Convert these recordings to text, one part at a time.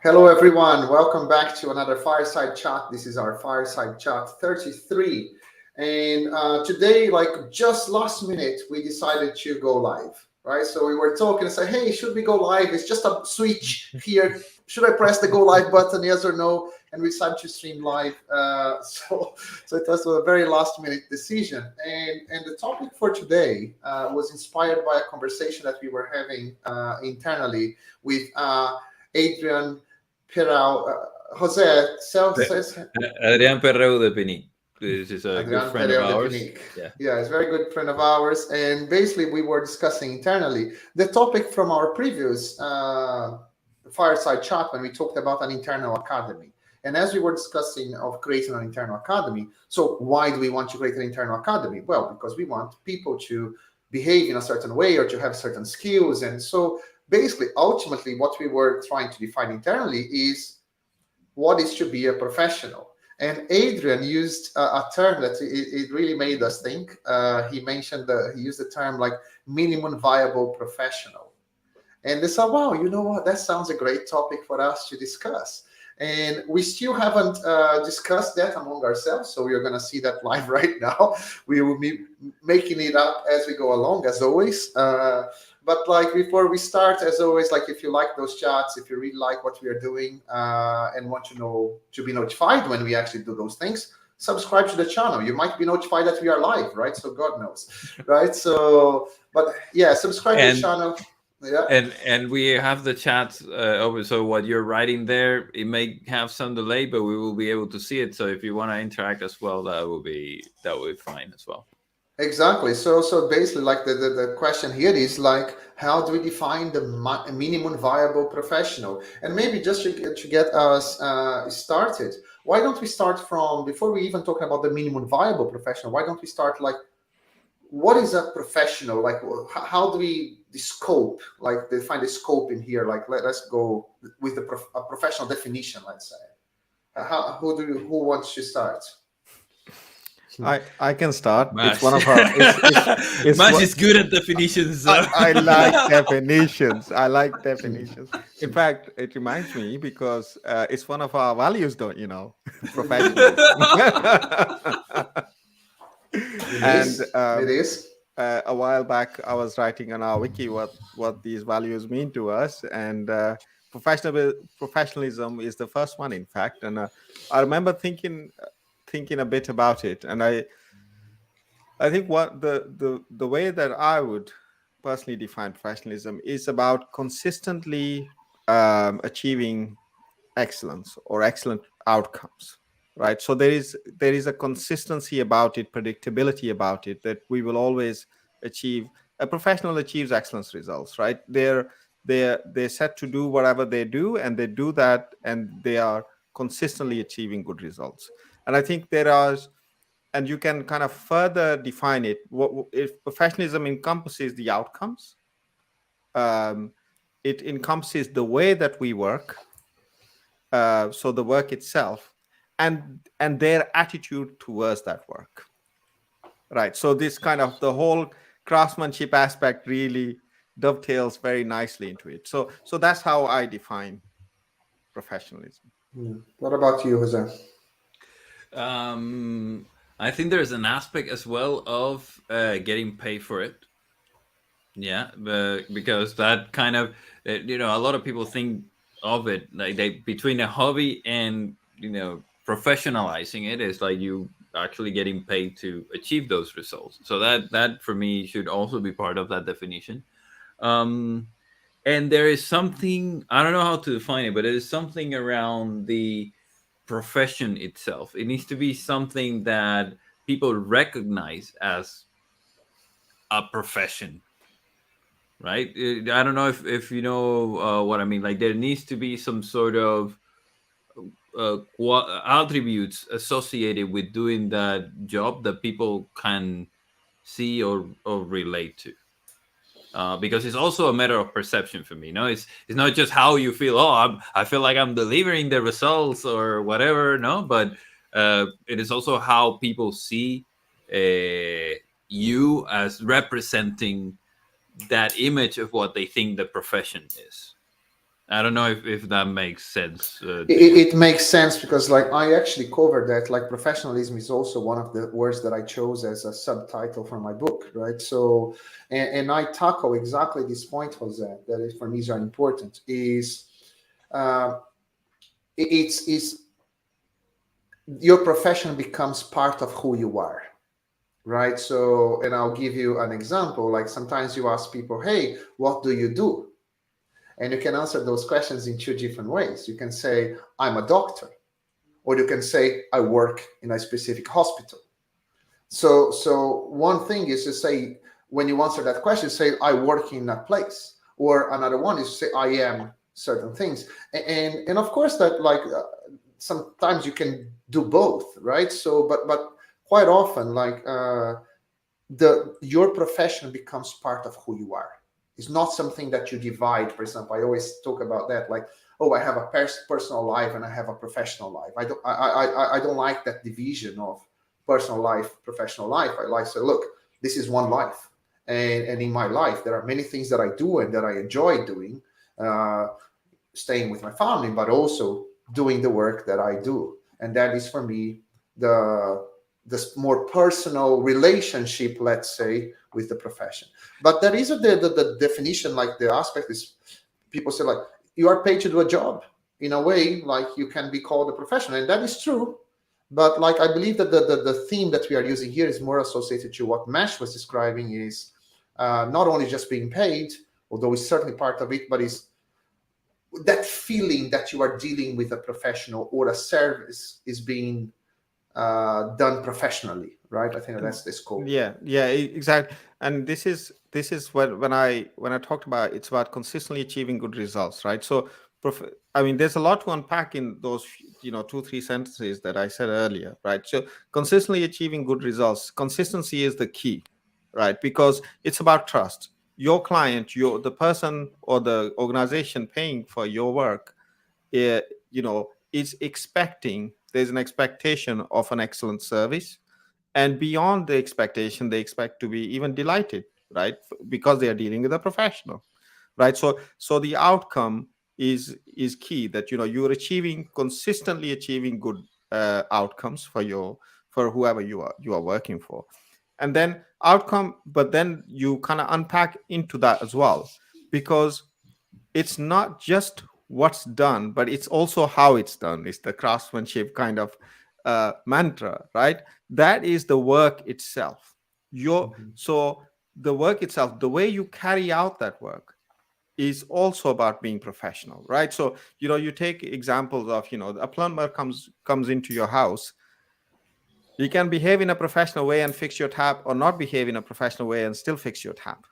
Hello, everyone. Welcome back to another Fireside Chat. This is our Fireside Chat 33. And today, like just last minute, we decided to go live, right? So we were talking and say, hey, should we go live? It's just a switch here. Should I press the go live button, yes or no? And we decided to stream live. So it was a very last minute decision. And the topic for today was inspired by a conversation that we were having internally with Adrian Perau, Jose, says Adrián Perreu de Pinic. This is a good friend of ours. Yeah, it's a very good friend of ours. And basically, we were discussing internally the topic from our previous Fireside Chat when we talked about an internal academy. And as we were discussing of creating an internal academy, so why do we want to create an internal academy? Well, because we want people to behave in a certain way or to have certain skills. And so basically, ultimately, what we were trying to define internally is what is to be a professional. And Adrian used a term that it really made us think. He used the term like minimum viable professional. And they said, wow, you know what? That sounds a great topic for us to discuss. And we still haven't discussed that among ourselves. So we're going to see that live right now. We will be making it up as we go along, as always. But like before we start, as always, like if you like those chats, if you really like what we are doing and want to be notified when we actually do those things, subscribe to the channel. You might be notified that we are live, right? So God knows, right? So, but yeah, subscribe to the channel. Yeah. And we have the chat over. So what you're writing there, it may have some delay, but we will be able to see it. So if you want to interact as well, that will be fine as well. Exactly. So basically, like the question here is like, how do we define the minimum viable professional? And maybe just to get us started, why don't we start from, before we even talk about the minimum viable professional, why don't we start like, what is a professional? Like, how do we the scope, like define the scope in here? Like, let's go with a professional definition, let's say. Who wants to start? I can start. Mash. It's one of our. Mash is good at definitions. So. I like definitions. I like definitions. In fact, it reminds me because it's one of our values, don't you know? Professionalism. It is. A while back, I was writing on our wiki what these values mean to us, and professionalism is the first one, in fact. And I remember thinking a bit about it, and I think what the way that I would personally define professionalism is about consistently achieving excellence or excellent outcomes, right? So there is a consistency about it, predictability about it, that we will always achieve. A professional achieves excellence results, right? They're set to do whatever they do, and they do that, and they are consistently achieving good results. And I think and you can kind of further define it. If professionalism encompasses the outcomes, it encompasses the way that we work, so the work itself, and their attitude towards that work, right? So this kind of the whole craftsmanship aspect really dovetails very nicely into it. So that's how I define professionalism. What about you, Jose? I think there's an aspect as well of getting paid for it. Yeah, because that kind of, a lot of people think of it like between a hobby and, professionalizing it is like you actually getting paid to achieve those results. So that for me should also be part of that definition. And there is something, I don't know how to define it, but it is something around the profession itself. It needs to be something that people recognize as a profession, right? I don't know if you know what I mean. Like there needs to be some sort of attributes associated with doing that job that people can see or relate to. Because it's also a matter of perception for me. It's not just how you feel. I feel like I'm delivering the results or whatever. No, but it is also how people see you as representing that image of what they think the profession is. I don't know if that makes sense It makes sense because like I actually covered that, like professionalism is also one of the words that I chose as a subtitle for my book, right? So and I tackle exactly this point, Jose, that is for me is very important, is uh, it's your profession becomes part of who you are, right? So and I'll give you an example. Like sometimes you ask people, hey, what do you do? And you can answer those questions in two different ways. You can say, I'm a doctor, or you can say, I work in a specific hospital. So one thing is to say, when you answer that question, say, I work in that place. Or another one is to say, I am certain things. And of course that like sometimes you can do both, right? So, but quite often like your profession becomes part of who you are. It's not something that you divide. For example, I always talk about that, like, oh, I have a personal life and I have a professional life. I don't like that division of personal life, professional life. I like to say, look, this is one life, and in my life there are many things that I do and that I enjoy doing, uh, staying with my family, but also doing the work that I do, and that is for me the this more personal relationship, let's say, with the profession. But there is the definition, like the aspect is people say like you are paid to do a job. In a way, like you can be called a professional, and that is true. But like I believe that the theme that we are using here is more associated to what Mesh was describing is not only just being paid, although it's certainly part of it, but is that feeling that you are dealing with a professional or a service is being done professionally, right? I think that's the scope. Exactly. And this is when I talked about, it's about consistently achieving good results, right? So I mean, there's a lot to unpack in those 2-3 sentences that I said earlier, right? So consistently achieving good results, consistency is the key, right? Because it's about trust. Your client, the person or the organization paying for your work, eh, is expecting, there's an expectation of an excellent service, and beyond the expectation they expect to be even delighted, right? Because they are dealing with a professional, right? So the outcome is key, that you're consistently achieving good outcomes for whoever you are working for. And then outcome, but then you kind of unpack into that as well, because it's not just what's done, but it's also how it's done. It's the craftsmanship kind of mantra, right? That is the work itself. So the work itself, the way you carry out that work, is also about being professional, right? So you take examples of a plumber comes into your house. You can behave in a professional way and fix your tap, or not behave in a professional way and still fix your tap,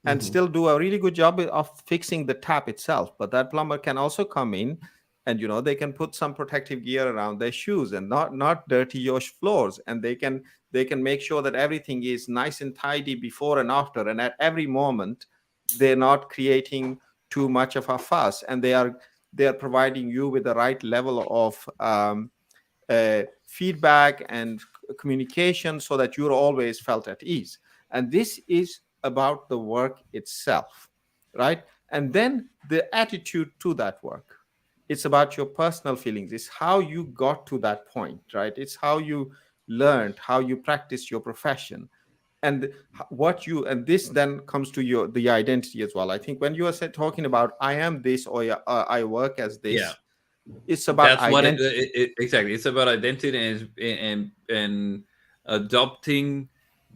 and Mm-hmm. still do a really good job of fixing the tap itself. But that plumber can also come in, and they can put some protective gear around their shoes and not dirty your floors, and they can make sure that everything is nice and tidy before and after, and at every moment they're not creating too much of a fuss, and they are providing you with the right level of feedback and communication, so that you're always felt at ease. And this is about the work itself, right? And then the attitude to that work. It's about your personal feelings. It's how you got to that point, right? It's how you learned, how you practice your profession, and and this then comes to the identity as well. I think when you are talking about I am this, or I work as yeah. this, it's about That's what identity. exactly. It's about identity and adopting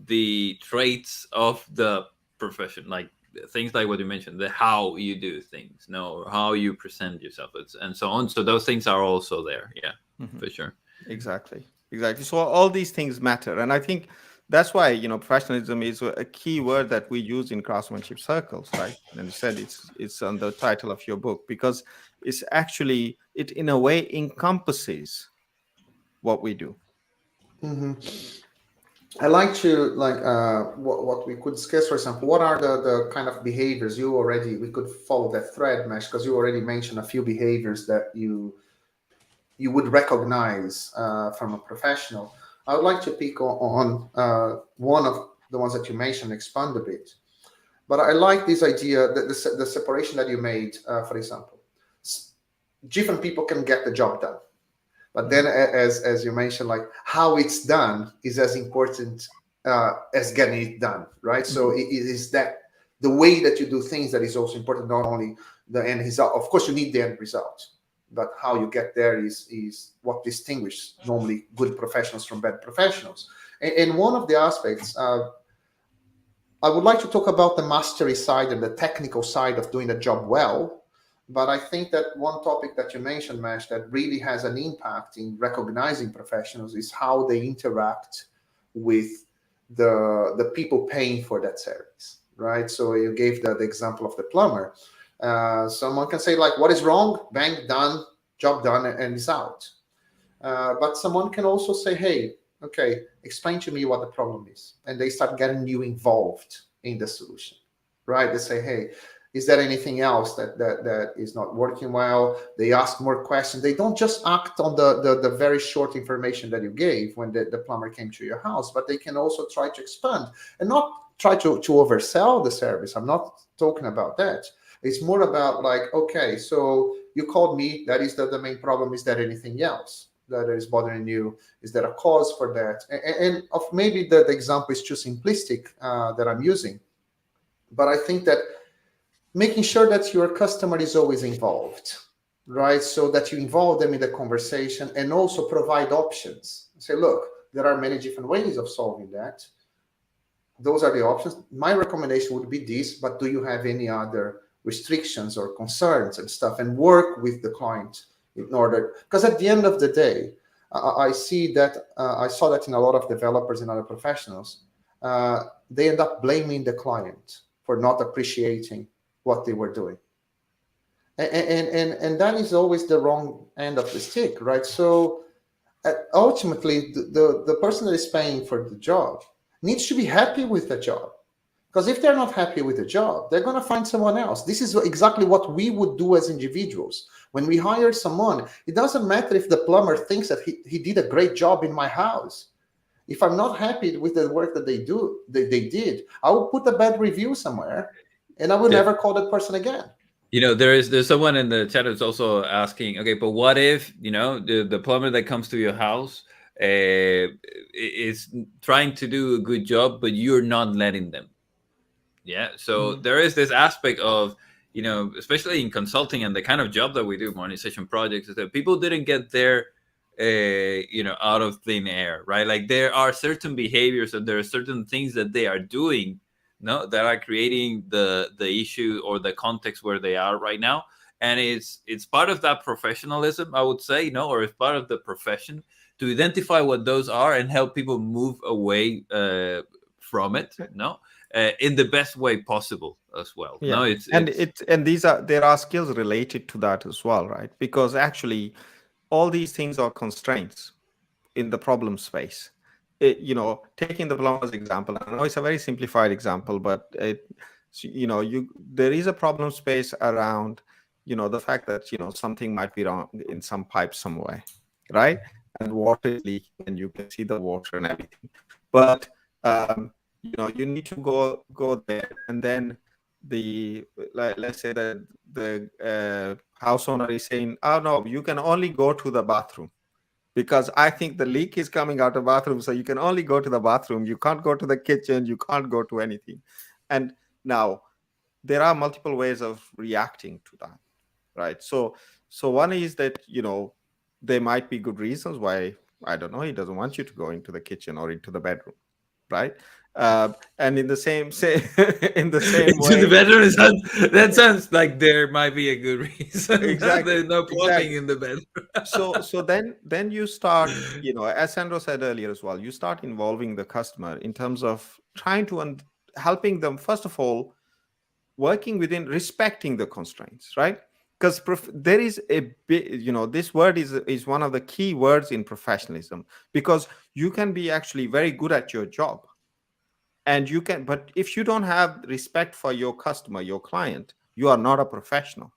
the traits of the profession, like things like what you mentioned, the how you do things, or how you present yourself, and so on. So those things are also there. Yeah, Mhm. for sure. Exactly. So all these things matter, and I think that's why professionalism is a key word that we use in craftsmanship circles, right? And you said it's on the title of your book, because it's actually, it in a way encompasses what we do. Mm-hmm. I like to like what we could discuss. For example, what are the kind of behaviors we could follow that thread, Mesh, because you already mentioned a few behaviors that you would recognize from a professional. I would like to pick on one of the ones that you mentioned, expand a bit. But I like this idea, the separation that you made, for example. different people can get the job done. But then, as you mentioned, like how it's done is as important as getting it done, right? So it is that the way that you do things that is also important, not only the end result. Of course, you need the end result, but how you get there is what distinguishes normally good professionals from bad professionals. And one of the aspects, I would like to talk about the mastery side and the technical side of doing the job well. But I think that one topic that you mentioned, Mesh, that really has an impact in recognizing professionals is how they interact with the people paying for that service, right? So you gave the example of the plumber. Someone can say, like, what is wrong? Bang, done, job done, and it's out. But someone can also say, hey, okay, explain to me what the problem is. And they start getting you involved in the solution, right? They say, hey, is there anything else that is not working well? They ask more questions. They don't just act on the very short information that you gave when the plumber came to your house, but they can also try to expand and not try to oversell the service. I'm not talking about that. It's more about like, okay, so you called me. That is the main problem. Is there anything else that is bothering you? Is there a cause for that? And of maybe the example is too simplistic that I'm using, but I think that making sure that your customer is always involved, right? So that you involve them in the conversation and also provide options. Say, look, there are many different ways of solving that. Those are the options. My recommendation would be this, but do you have any other restrictions or concerns and stuff? And work with the client in order, because at the end of the day, I saw that in a lot of developers and other professionals. They end up blaming the client for not appreciating what they were doing. And that is always the wrong end of the stick, right? So ultimately, the person that is paying for the job needs to be happy with the job. Because if they're not happy with the job, they're going to find someone else. This is exactly what we would do as individuals. When we hire someone, it doesn't matter if the plumber thinks that he did a great job in my house. If I'm not happy with the work that they did, I will put a bad review somewhere, and I will never call that person again. You know, there's someone in the chat who's also asking, okay, but what if, you know, the plumber that comes to your house is trying to do a good job, but you're not letting them? Yeah. So there is this aspect of, you know, especially in consulting and the kind of job that we do, monetization projects, is that people didn't get there, you know, out of thin air, right? Like there are certain behaviors and there are certain things that they are doing, no, that are creating the issue or the context where they are right now. And it's part of that professionalism, I would say, you know, or it's part of the profession to identify what those are and help people move away from it, no, in the best way possible as well. Yeah. No, there are skills related to that as well, right? Because actually, all these things are constraints in the problem space. You know, taking the plumber's example, I know it's a very simplified example, but there is a problem space around, you know, the fact that, you know, something might be wrong in some pipe somewhere, right? And water is leaking, and you can see the water and everything. But you know, you need to go there, and then let's say that the house owner is saying, oh no, you can only go to the bathroom because I think the leak is coming out of the bathroom, so you can only go to the bathroom. You can't go to the kitchen, you can't go to anything. And now there are multiple ways of reacting to that, right? So one is that, you know, there might be good reasons why, I don't know, he doesn't want you to go into the kitchen or into the bedroom, right? And in the same in the same way, the bedroom that sounds like there might be a good reason. Exactly. There's no plumbing in the bedroom. so then you start, you know, as Sandro said earlier as well, you start involving the customer in terms of trying to helping them, first of all, working within respecting the constraints, right? Because there is a bit, you know, this word is one of the key words in professionalism, because you can be actually very good at your job, and you can, but if you don't have respect for your customer, your client, you are not a professional,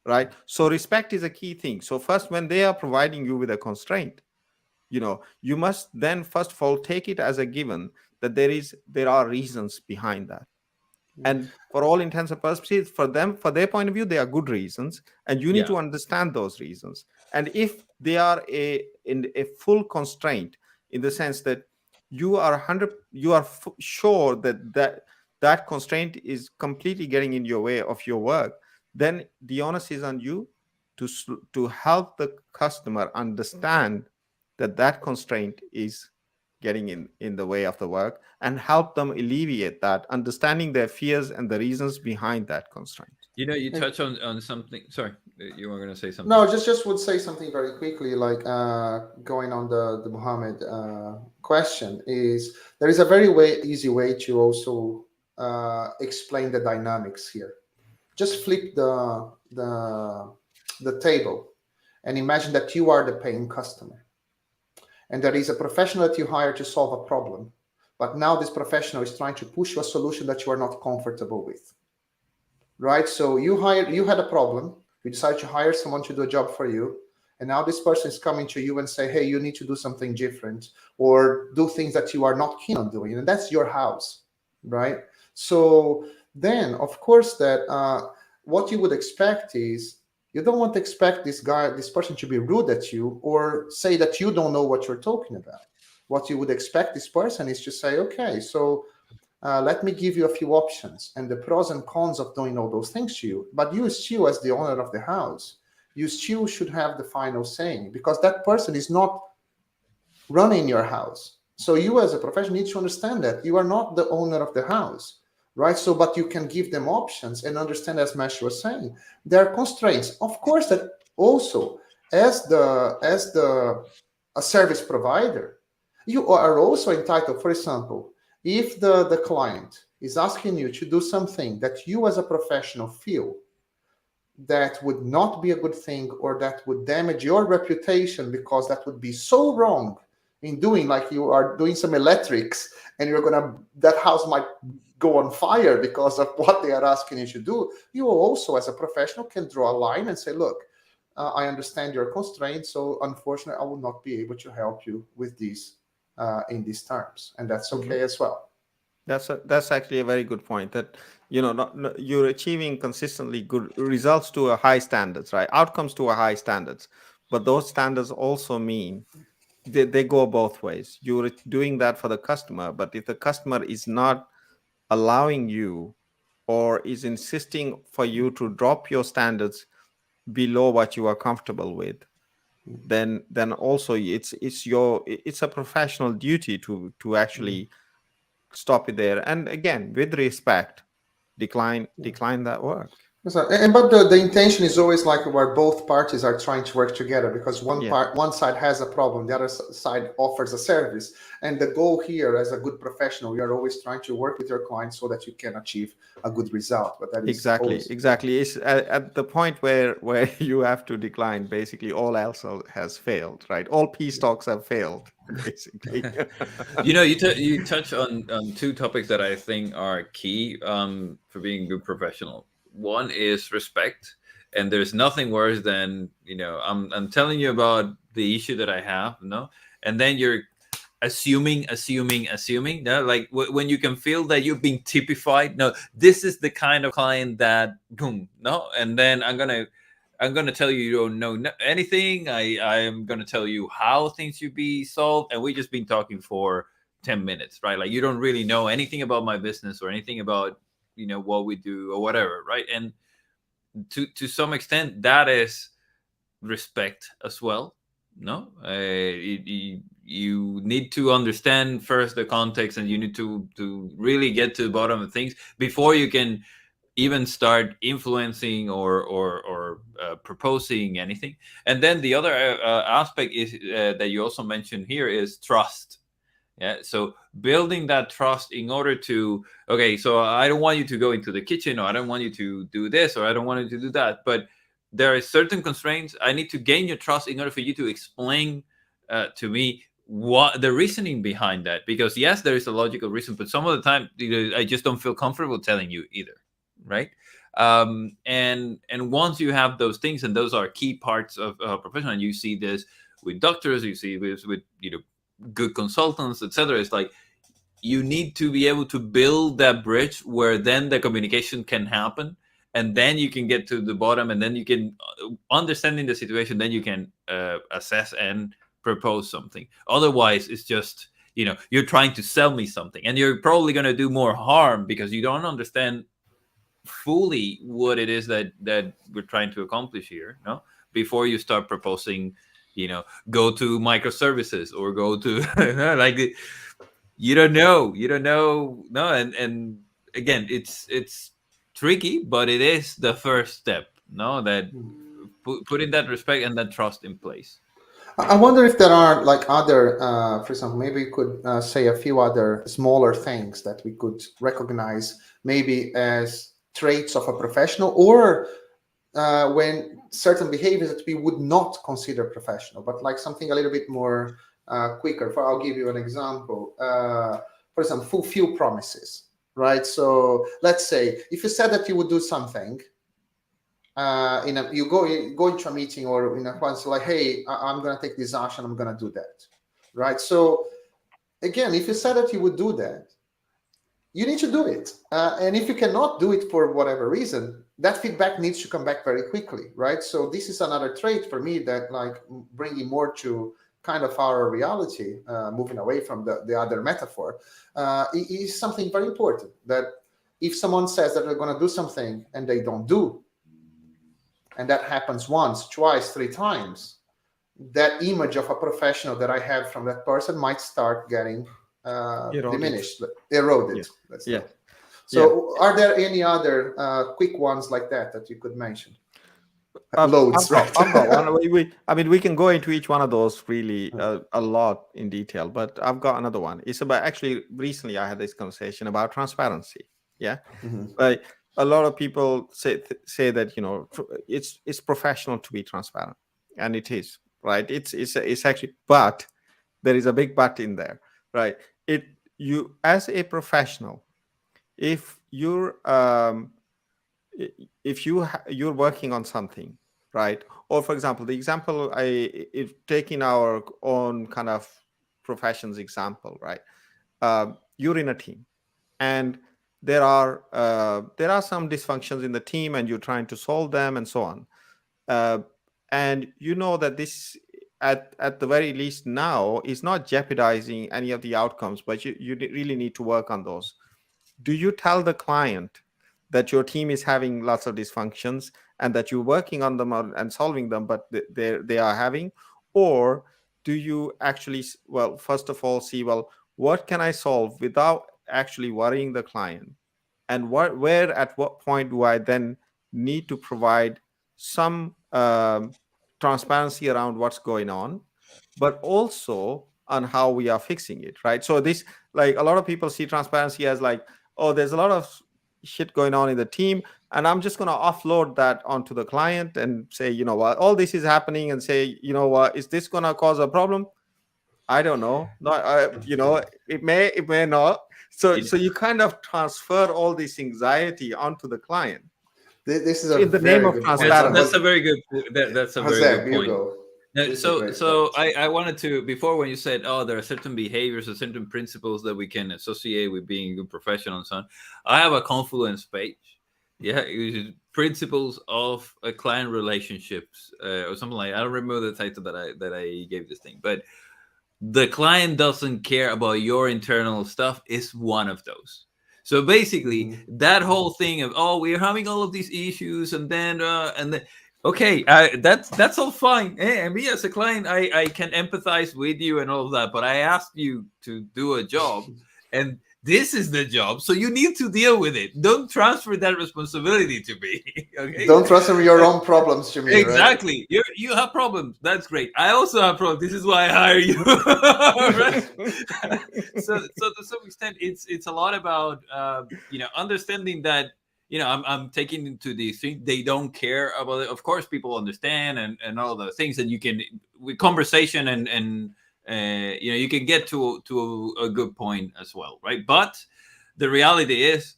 right? So respect is a key thing. So first, when they are providing you with a constraint, you know, you must then first of all take it as a given that there are reasons behind that, And for all intents and purposes, for them, for their point of view, they are good reasons, and you need Yeah. to understand those reasons. And if they are in a full constraint, in the sense that you are sure that that constraint is completely getting in your way of your work, then the onus is on you to help the customer understand that that constraint is getting in the way of the work, and help them alleviate that, understanding their fears and the reasons behind that constraint. You And touch on something. Sorry, you were going to say something. no, just would say something very quickly, like going on the Muhammad question is there is a very easy way to also explain the dynamics here. Just flip the table and imagine that you are the paying customer, and there is a professional that you hire to solve a problem, but now this professional is trying to push you a solution that you are not comfortable with, right? So you had a problem, you decided to hire someone to do a job for you, and now this person is coming to you and say, hey, you need to do something different or do things that you are not keen on doing, and that's your house, right? So then of course that what you would expect is, you don't want to expect this person to be rude at you or say that you don't know what you're talking about. What you would expect this person is to say, okay, so let me give you a few options and the pros and cons of doing all those things to you. But you still, as the owner of the house, you still should have the final saying, because that person is not running your house. So you as a professional need to understand that you are not the owner of the house, right? So, but you can give them options and understand, as Mesh was saying, there are constraints. Of course, that also as a service provider, you are also entitled, for example, if the client is asking you to do something that you as a professional feel that would not be a good thing or that would damage your reputation, because that would be so wrong in doing, like you are doing some electrics and that house might go on fire because of what they are asking you to do. You also as a professional can draw a line and say, look, I understand your constraints, so unfortunately I will not be able to help you with these in these terms, and that's okay as well. That's actually a very good point. That you're achieving consistently good results to a high standards, right? Outcomes to a high standards, but those standards also mean they go both ways. You're doing that for the customer, but if the customer is not allowing you or is insisting for you to drop your standards below what you are comfortable with, then also it's a professional duty to actually stop it there, and again, with respect, decline that work. So, but the intention is always like where both parties are trying to work together, because Yeah, one side has a problem, the other side offers a service, and the goal here, as a good professional, you are always trying to work with your clients so that you can achieve a good result. But that is always exactly. It's at the point where you have to decline. Basically, all else has failed, right? All peace talks have failed, basically. You touch on two topics that I think are key for being a good professional. One is respect, and there's nothing worse than I'm telling you about the issue that I have, and then you're assuming. No, like when you can feel that you're being typified. No, this is the kind of client that boom, no, and then I'm gonna tell you don't know anything. I am gonna tell you how things should be solved, and we just been talking for 10 minutes, right? Like you don't really know anything about my business or anything about what we do or whatever, right? And to some extent, that is respect as well. No, you need to understand first the context, and you need to really get to the bottom of things before you can even start influencing or proposing anything. And then the other aspect is that you also mentioned here is trust. Yeah, so building that trust in order to, okay, so I don't want you to go into the kitchen, or I don't want you to do this, or I don't want you to do that, but there are certain constraints. I need to gain your trust in order for you to explain to me what the reasoning behind that, because yes, there is a logical reason, but some of the time I just don't feel comfortable telling you either, right? And once you have those things, and those are key parts of a professional, and you see this with doctors, you see this with good consultants, etc. It's like you need to be able to build that bridge where then the communication can happen, and then you can get to the bottom, and then you can understanding the situation, then you can assess and propose something. Otherwise, it's just, you're trying to sell me something, and you're probably going to do more harm because you don't understand fully what it is that we're trying to accomplish here, no, before you start proposing, go to microservices or go to like you don't know, no. And again, it's tricky, but it is the first step, no, that putting that respect and that trust in place. I wonder if there are like other, for example, maybe we could say a few other smaller things that we could recognize maybe as traits of a professional, or when certain behaviors that we would not consider professional, but like something a little bit more quicker. I'll give you an example. For example, fulfill promises, right? So let's say if you said that you would do something, you go into a meeting or in a once like, hey, I'm going to take this action, I'm going to do that, right? So again, if you said that you would do that, you need to do it. And if you cannot do it for whatever reason, that feedback needs to come back very quickly, right? So this is another trait for me that like bringing more to kind of our reality, moving away from the other metaphor, is something very important. That if someone says that they're going to do something and they don't do, and that happens once, twice, 3 times, that image of a professional that I have from that person might start getting diminished, eroded. Yeah. So are there any other quick ones like that you could mention? Loads, right? I've got one. We can go into each one of those really a lot in detail, but I've got another one. It's about, actually, recently I had this conversation about transparency. Yeah. Like a lot of people say that, it's professional to be transparent, and it is, right? It's actually, but there is a big but in there, right? You as a professional, if you're you're working on something, right? Or for example, the example if taking our own kind of professions example, right? You're in a team, and there are some dysfunctions in the team, and you're trying to solve them and so on. And you know that this, at the very least now, is not jeopardizing any of the outcomes, but you really need to work on those. Do you tell the client that your team is having lots of dysfunctions and that you're working on them and solving them, but they are having? Or do you actually, well, first of all, see, well, what can I solve without actually worrying the client? And where at what point do I then need to provide some transparency around what's going on, but also on how we are fixing it, right? So this, like, a lot of people see transparency as like, oh, there's a lot of shit going on in the team, and I'm just going to offload that onto the client and say, you know what, all this is happening, and say, you know what, is this going to cause a problem? I don't know. Not, it may not. So you kind of transfer all this anxiety onto the client. This is in the name of transparency. That's a very good. That's a very good point. So point. I wanted to, before, when you said, oh, there are certain behaviors or certain principles that we can associate with being a good professional and so on, I have a Confluence page. Yeah, principles of client relationships or something like that. I don't remember the title that I gave this thing, but the client doesn't care about your internal stuff is one of those. So basically, that whole thing of, oh, we're having all of these issues, and then okay, that's all fine. And me as a client, I can empathize with you and all of that, but I asked you to do a job, and this is the job, so you need to deal with it. Don't transfer that responsibility to me. Okay? Don't transfer your own problems to me. Exactly. Right? You have problems. That's great. I also have problems. This is why I hire you. So to some extent, it's a lot about understanding that I'm taking into these things. They don't care about it. Of course, people understand and all the things that you can, with conversation and you can get to a good point as well, right? But the reality is,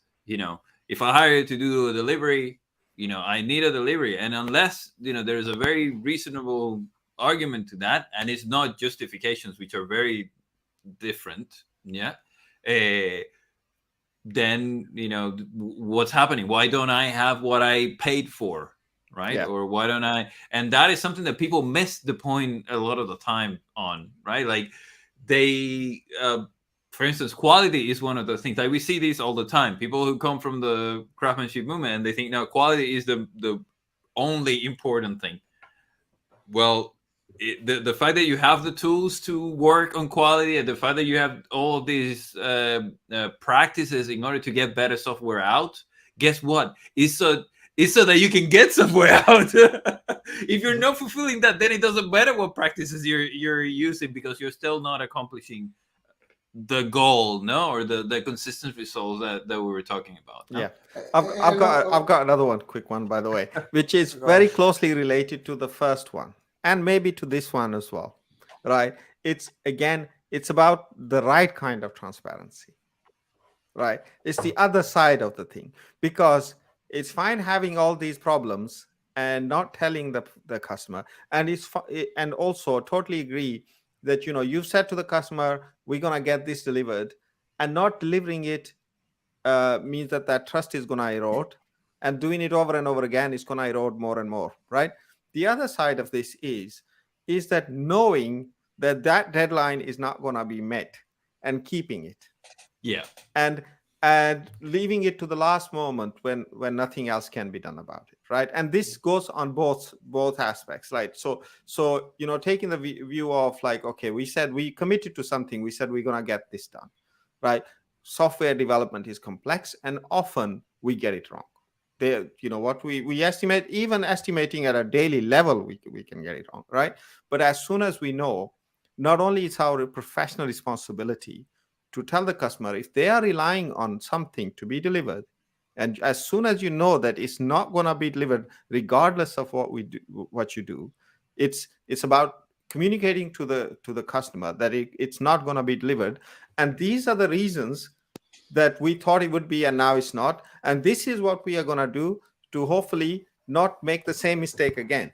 if I hire you to do a delivery, I need a delivery, and unless there's a very reasonable argument to that, and it's not justifications, which are very different, then what's happening? Why don't I have what I paid for, right? Yeah. Or why don't I? And that is something that people miss the point a lot of the time on, right? Like they for instance, quality is one of the things. Like we see these all the time. People who come from the craftsmanship movement, and they think now quality is the only important thing. Well, the fact that you have the tools to work on quality, and the fact that you have all of these practices in order to get better software out, guess what? It's so that you can get software out. If you're not fulfilling that, then it doesn't matter what practices you're using, because you're still not accomplishing the goal, no, or the consistent results that we were talking about. No? Yeah, I've got another one, quick one, by the way, which is very closely related to the first one, and maybe to this one as well, right? It's about the right kind of transparency, right? It's the other side of the thing, because it's fine having all these problems and not telling the customer, and and also totally agree that you've said to the customer, we're gonna get this delivered, and not delivering it means that trust is going to erode, and doing it over and over again is going to erode more and more, right? The other side of this is that knowing that deadline is not going to be met and keeping it, yeah, and leaving it to the last moment when nothing else can be done about it, right? And this goes on both aspects, right? So taking the view of like, okay, we said we committed to something, we said we're going to get this done, right? Software development is complex, and often we get it wrong. What we estimate, even estimating at a daily level, we can get it wrong, right? But as soon as we know, not only it's our professional responsibility to tell the customer if they are relying on something to be delivered, and as soon as you know that it's not going to be delivered regardless of what you do, it's about communicating to the customer that it's not going to be delivered, and these are the reasons that we thought it would be and now it's not, and this is what we are going to do to hopefully not make the same mistake again,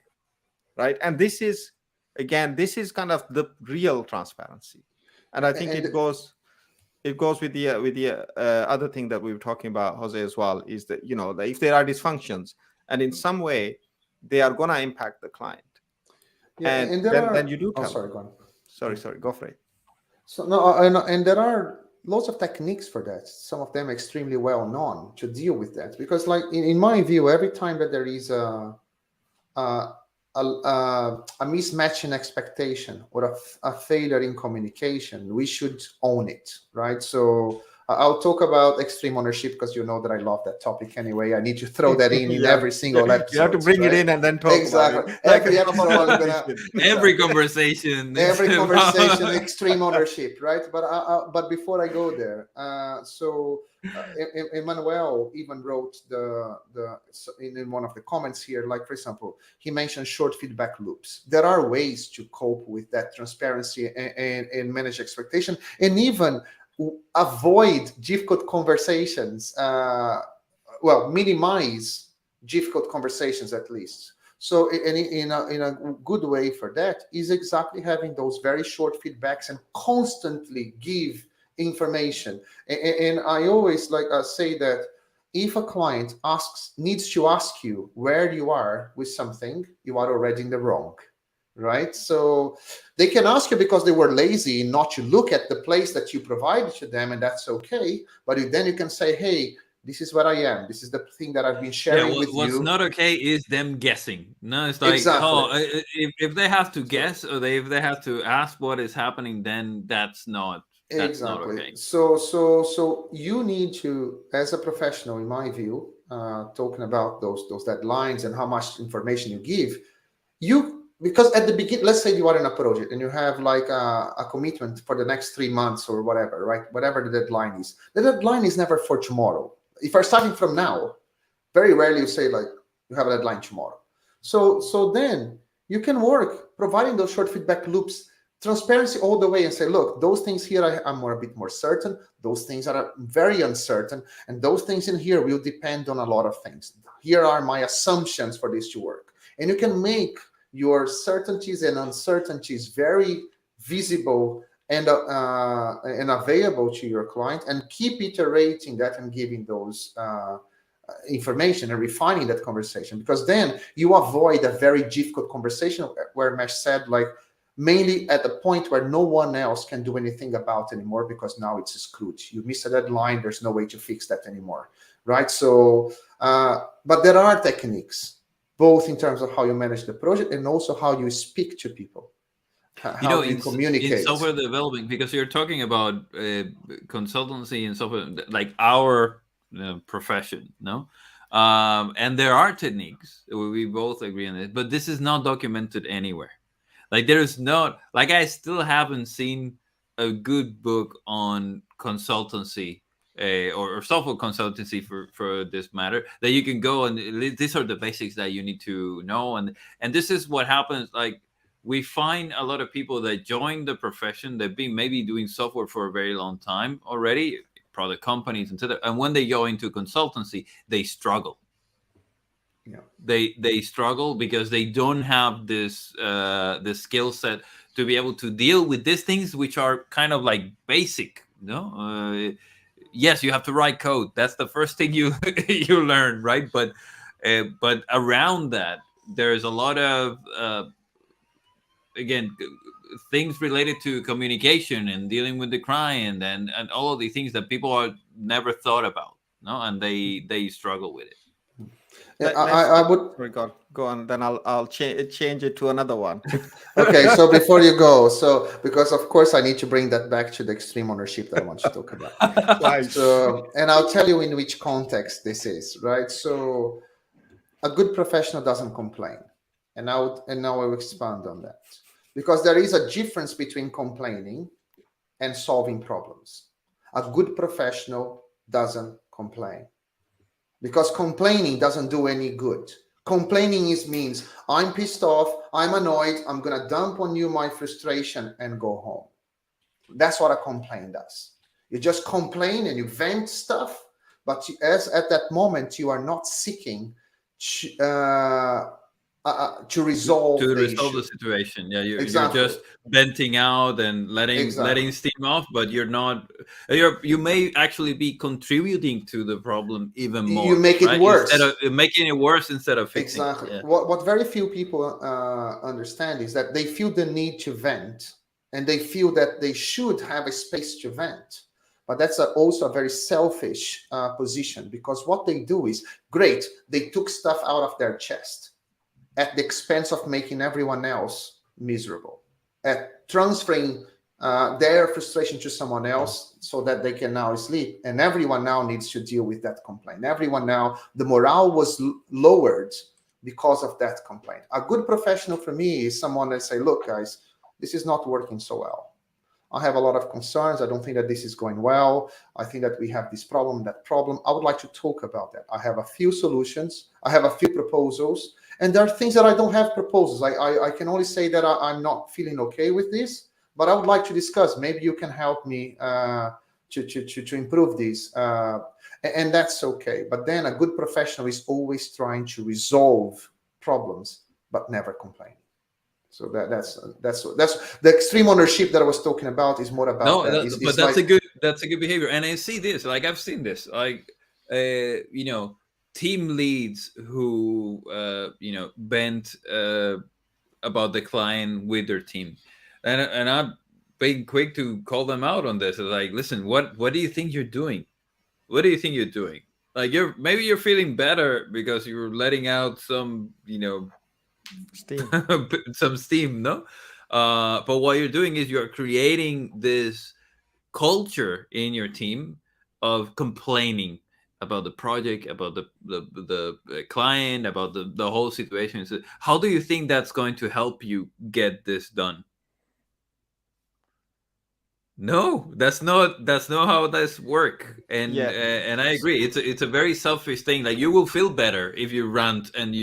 right? And this is kind of the real transparency, and I think it goes with the other thing that we were talking about, Jose, as well, is that that if there are dysfunctions and in some way they are going to impact the client, and then you do tell sorry, them. go on. Sorry, go for it. So no, and there are lots of techniques for that. Some of them extremely well known to deal with that, because, like in my view, every time that there is a mismatch in expectation or a failure in communication, we should own it, right? So I'll talk about extreme ownership, because you know that I love that topic anyway. I need to throw that in every single episode. You have to bring it in and then talk exactly. about it. Every episode I'm gonna every conversation, extreme ownership, right? But before I go there, Emmanuel even wrote in one of the comments here, like, for example, he mentioned short feedback loops. There are ways to cope with that transparency and manage expectation, and even avoid difficult conversations. Minimize difficult conversations at least. So in a good way for that is exactly having those very short feedbacks and constantly give information. And I always say that if a client needs to ask you where you are with something, you are already in the wrong, right? So they can ask you because they were lazy not to look at the place that you provided to them, and that's okay. But then you can say, hey, this is where I am. This is the thing that I've been sharing with you. What's not okay is them guessing. No, it's like, exactly. If they have to guess, or if they have to ask what is happening, then that's not okay. So you need to, as a professional, in my view, talking about those deadlines and how much information you give, because at the beginning, let's say you are in a project and you have like a commitment for the next 3 months or whatever, right? Whatever the deadline is. The deadline is never for tomorrow. If you're starting from now, very rarely you say like you have a deadline tomorrow. So then you can work providing those short feedback loops, transparency all the way, and say, look, those things here I'm a bit more certain. Those things are very uncertain. And those things in here will depend on a lot of things. Here are my assumptions for this to work. And you can make your certainties and uncertainties very visible and available to your client, and keep iterating that and giving those information and refining that conversation, because then you avoid a very difficult conversation where Mesh said, like, mainly at the point where no one else can do anything about anymore, because now it's screwed. You miss a deadline, there's no way to fix that anymore, right? So but there are techniques, both in terms of how you manage the project and also how you speak to people, how you in communicate. software development, because you're talking about consultancy and software, like our profession, no? And there are techniques, we both agree on it, but this is not documented anywhere. Like, there is not, like, I still haven't seen a good book on consultancy, or software consultancy for this matter, that you can go and these are the basics that you need to know. And this is what happens. Like, we find a lot of people that join the profession, they've been maybe doing software for a very long time already, product companies, etc. And when they go into consultancy, they struggle. Yeah. They struggle because they don't have this skill set to be able to deal with these things, which are kind of like basic, yes, you have to write code. That's the first thing you you learn, right? But around that, there's a lot of again, things related to communication and dealing with the client, and all of these things that people are never thought about, no, and they struggle with it. I would. Sorry, go on. Then I'll change it to another one. Okay, so before you go, so because of course I need to bring that back to the extreme ownership that I want to talk about. Right. So, and I'll tell you in which context this is, right? So, a good professional doesn't complain, and now I will expand on that, because there is a difference between complaining and solving problems. A good professional doesn't complain, because complaining doesn't do any good. Complaining means I'm pissed off, I'm annoyed, I'm gonna dump on you my frustration and go home. That's what a complaint does. You just complain and you vent stuff, but at that moment you are not seeking to resolve the issue. The situation. Yeah, Exactly. you're just venting out and letting steam off, but you may actually be contributing to the problem even more. You make it worse, instead of making it worse instead of fixing exactly. it. Yeah. What very few people understand is that they feel the need to vent, and they feel that they should have a space to vent. But that's also a very selfish position, because what they do is, great, they took stuff out of their chest at the expense of making everyone else miserable, at transferring their frustration to someone else so that they can now sleep. And everyone now needs to deal with that complaint. Everyone now, the morale was lowered because of that complaint. A good professional for me is someone that say, look, guys, this is not working so well. I have a lot of concerns. I don't think that this is going well. I think that we have this problem, that problem. I would like to talk about that. I have a few solutions. I have a few proposals. And there are things that I don't have proposals. I can only say that I'm not feeling okay with this, but I would like to discuss. Maybe you can help me to improve this. And that's okay. But then a good professional is always trying to resolve problems, but never complaining. So that's the extreme ownership that I was talking about is more about that. But that's a good behavior. And I see this, like I've seen this, like team leads who bent about the client with their team, and I've been quick to call them out on this. Like, listen, what do you think you're doing? What do you think you're doing? Like, you're feeling better because you're letting out some Steam. some steam, no? But what you're doing is you're creating this culture in your team of complaining about the project, about the client, about the whole situation. So how do you think that's going to help you get this done? No, that's not how this work. And and I agree, it's a very selfish thing. Like, you will feel better if you rant and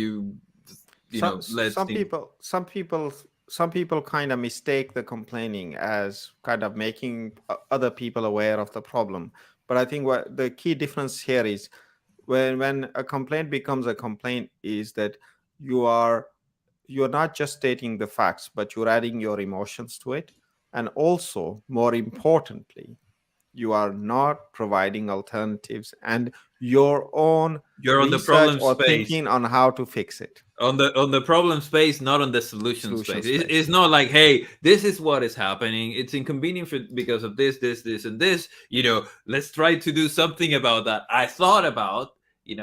some people kind of mistake the complaining as kind of making other people aware of the problem. But I think what the key difference here is, when a complaint becomes a complaint, is that you're not just stating the facts, but you're adding your emotions to it. And also, more importantly, you are not providing alternatives and your own You're on the research problem or space. thinking on how to fix it. On the problem space, not on the solution Solution space. space. It's not like, hey, this is what is happening. It's inconvenient because of this, and this. Let's try to do something about that. I thought about,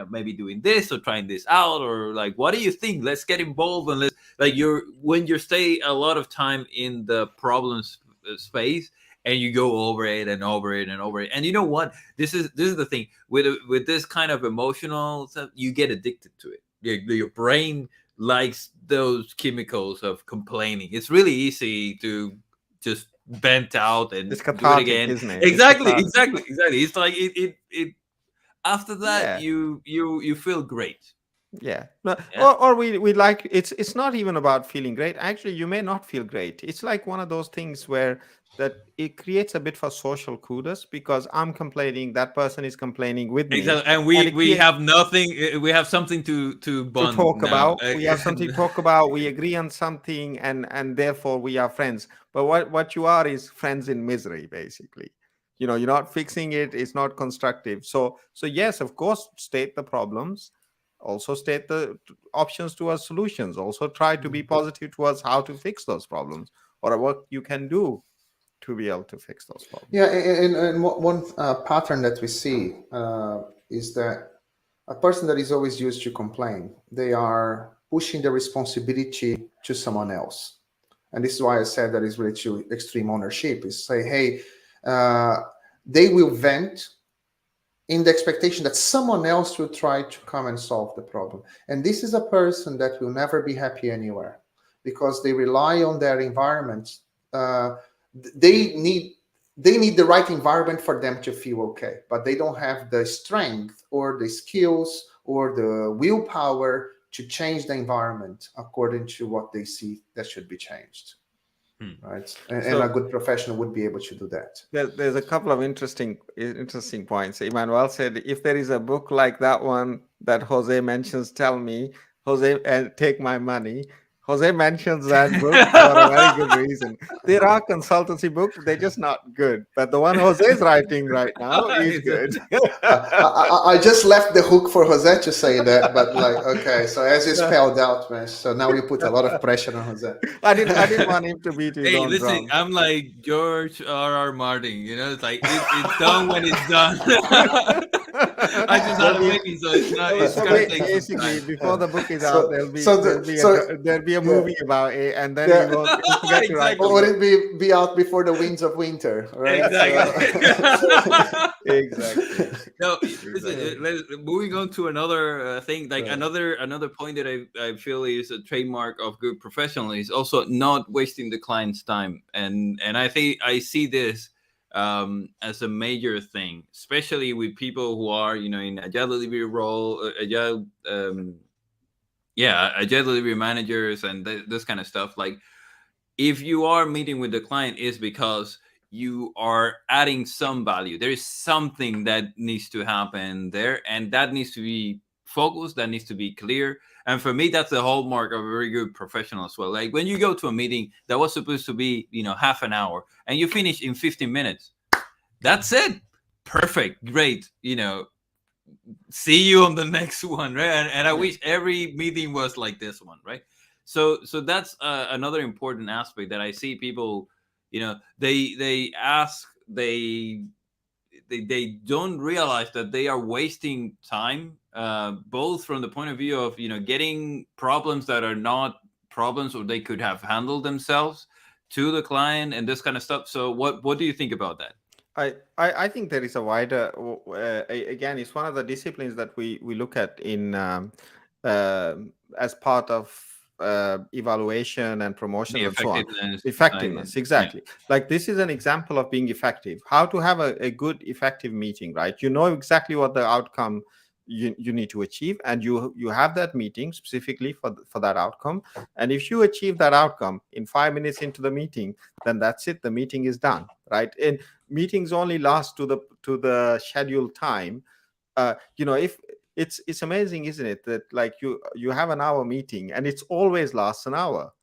maybe doing this or trying this out, or like, what do you think? Let's get involved, and let's like when you stay a lot of time in the problems space, and you go over it and over it and over it. And you know what? This is the thing with this kind of emotional stuff. You get addicted to it. Your brain likes those chemicals of complaining. It's really easy to just vent out and It's do it cathartic, again. isn't it? Exactly. It's like it after that Yeah. you feel great. Yeah. Yeah. Or we like it's not even about feeling great. Actually, you may not feel great. It's like one of those things where that it creates a bit for social kudos, because I'm complaining, that person is complaining with me. Exactly. And it we have nothing, we have something to bond talk now. about. We have something to talk about. We agree on something, and therefore we are friends. But what you are is friends in misery, basically. You're not fixing it. It's not constructive. So yes, of course, state the problems. Also state the options towards solutions. Also try to be positive towards how to fix those problems, or what you can do to be able to fix those problems. Yeah, and one pattern that we see is that a person that is always used to complain, they are pushing the responsibility to someone else. And this is why I said that is really to extreme ownership, is say, hey, they will vent in the expectation that someone else will try to come and solve the problem. And this is a person that will never be happy anywhere, because they rely on their environment. They need the right environment for them to feel okay, but they don't have the strength or the skills or the willpower to change the environment according to what they see that should be changed. Right. And a good professional would be able to do that. There's a couple of interesting points. Emmanuel said, if there is a book like that one that Jose mentions, tell me, Jose, and take my money. Jose mentions that book for a very good reason. There are consultancy books, they're just not good. But the one Jose is writing right now is good. I just left the hook for Jose to say that, but okay, so as you spelled out, man, so now you put a lot of pressure on Jose. I didn't want him to beat his own listen, drum. I'm like George R.R. Martin, it's like it's done when it's done. I just had a baby, so it's not. It's So gonna take basically, before the book is So- out, there'll be a movie about it, and then he won't forget to write. Exactly. Or would it be out before the winds of winter, right? Exactly. Exactly. No, listen, moving on to another thing, like Right. another point that I feel is a trademark of good professional is also not wasting the client's time, and I think I see this as a major thing, especially with people who are in agile delivery role, agile delivery managers and this kind of stuff. Like, if you are meeting with the client, is because you are adding some value. There is something that needs to happen there, and that needs to be focused, that needs to be clear. And for me, that's the hallmark of a very good professional as well. Like, when you go to a meeting that was supposed to be half an hour and you finish in 15 minutes, that's it. Perfect. Great. See you on the next one, right? And I wish every meeting was like this one, right? So that's another important aspect that I see people, they ask, they don't realize that they are wasting time, both from the point of view of getting problems that are not problems, or they could have handled themselves, to the client and this kind of stuff. So what do you think about that? I think there is a wider, again, it's one of the disciplines that we look at in as part of evaluation and promotion The and so on. effectiveness. Effectiveness, exactly. Like, this is an example of being effective. How to have a good, effective meeting, right? You know exactly what the outcome you need to achieve, and you have that meeting specifically for that outcome. And if you achieve that outcome in 5 minutes into the meeting, then that's it. The meeting is done, right? And meetings only last to the scheduled time. If it's amazing, isn't it, that like you have an hour meeting and it's always lasts an hour.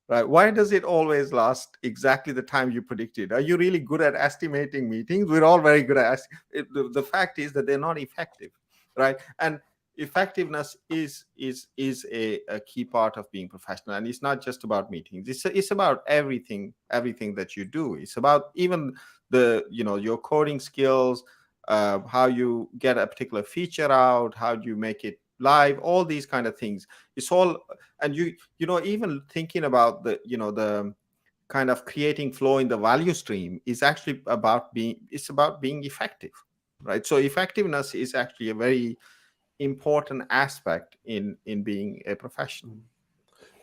right? Why does it always last exactly the time you predicted? Are you really good at estimating meetings? We're all very good at the fact is that they're not effective, right? And effectiveness is a key part of being professional, and it's not just about meetings. It's about everything that you do. It's about even your coding skills, how you get a particular feature out, how do you make it live, all these kind of things. It's all, and even thinking about the kind of creating flow in the value stream is actually about being effective, right? So effectiveness is actually a very important aspect in being a professional.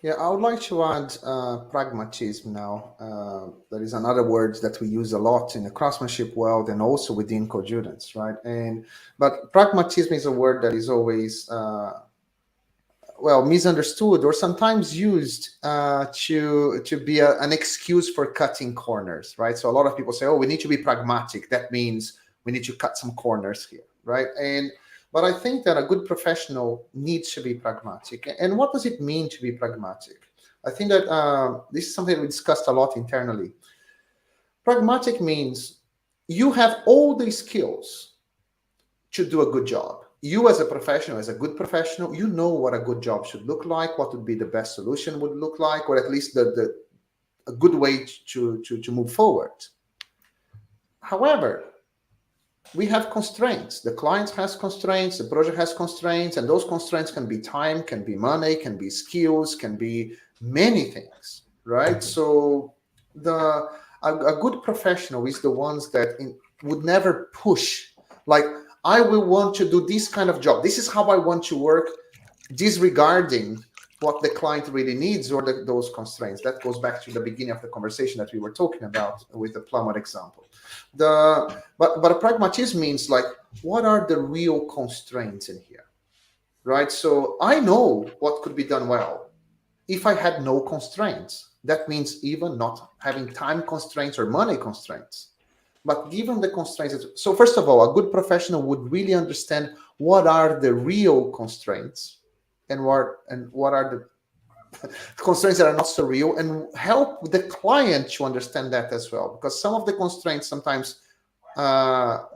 Yeah, I would like to add pragmatism now. That is another word that we use a lot in the craftsmanship world and also within Codurance, right? But pragmatism is a word that is always misunderstood or sometimes used to be an excuse for cutting corners, right? So a lot of people say, "Oh, we need to be pragmatic. That means we need to cut some corners here," right? But I think that a good professional needs to be pragmatic. And what does it mean to be pragmatic? I think that this is something we discussed a lot internally. Pragmatic means you have all the skills to do a good job. You as a professional, as a good professional, you know what a good job should look like, what would be the best solution would look like, or at least a good way to move forward. However, we have constraints. The client has constraints, the project has constraints, and those constraints can be time, can be money, can be skills, can be many things, right? So a good professional is the ones that would never push, like, I will want to do this kind of job. This is how I want to work, disregarding what the client really needs or those constraints. That goes back to the beginning of the conversation that we were talking about with the plumber example. But pragmatism means, like, what are the real constraints in here, right? So I know what could be done well if I had no constraints. That means even not having time constraints or money constraints. But given the constraints, so first of all, a good professional would really understand what are the real constraints and what are the constraints that are not so real, and help the client to understand that as well. Because some of the constraints sometimes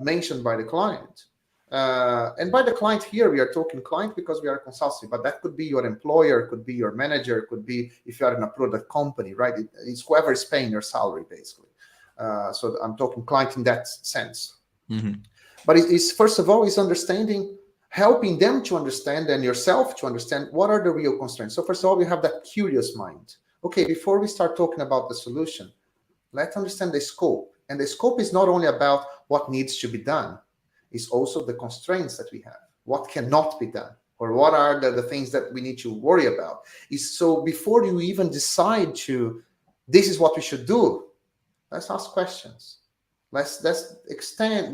mentioned by the client. And by the client here, we are talking client because we are a consultancy, but that could be your employer, could be your manager, could be if you are in a product company, right? It's whoever is paying your salary, basically. So I'm talking client in that sense. Mm-hmm. But it's first of all, is understanding, helping them to understand and yourself to understand what are the real constraints. So first of all, we have that curious mind. Okay, before we start talking about the solution, let's understand the scope. And the scope is not only about what needs to be done, it's also the constraints that we have, what cannot be done, or what are the things that we need to worry about. So before you even decide this is what we should do, let's ask questions. Let's understand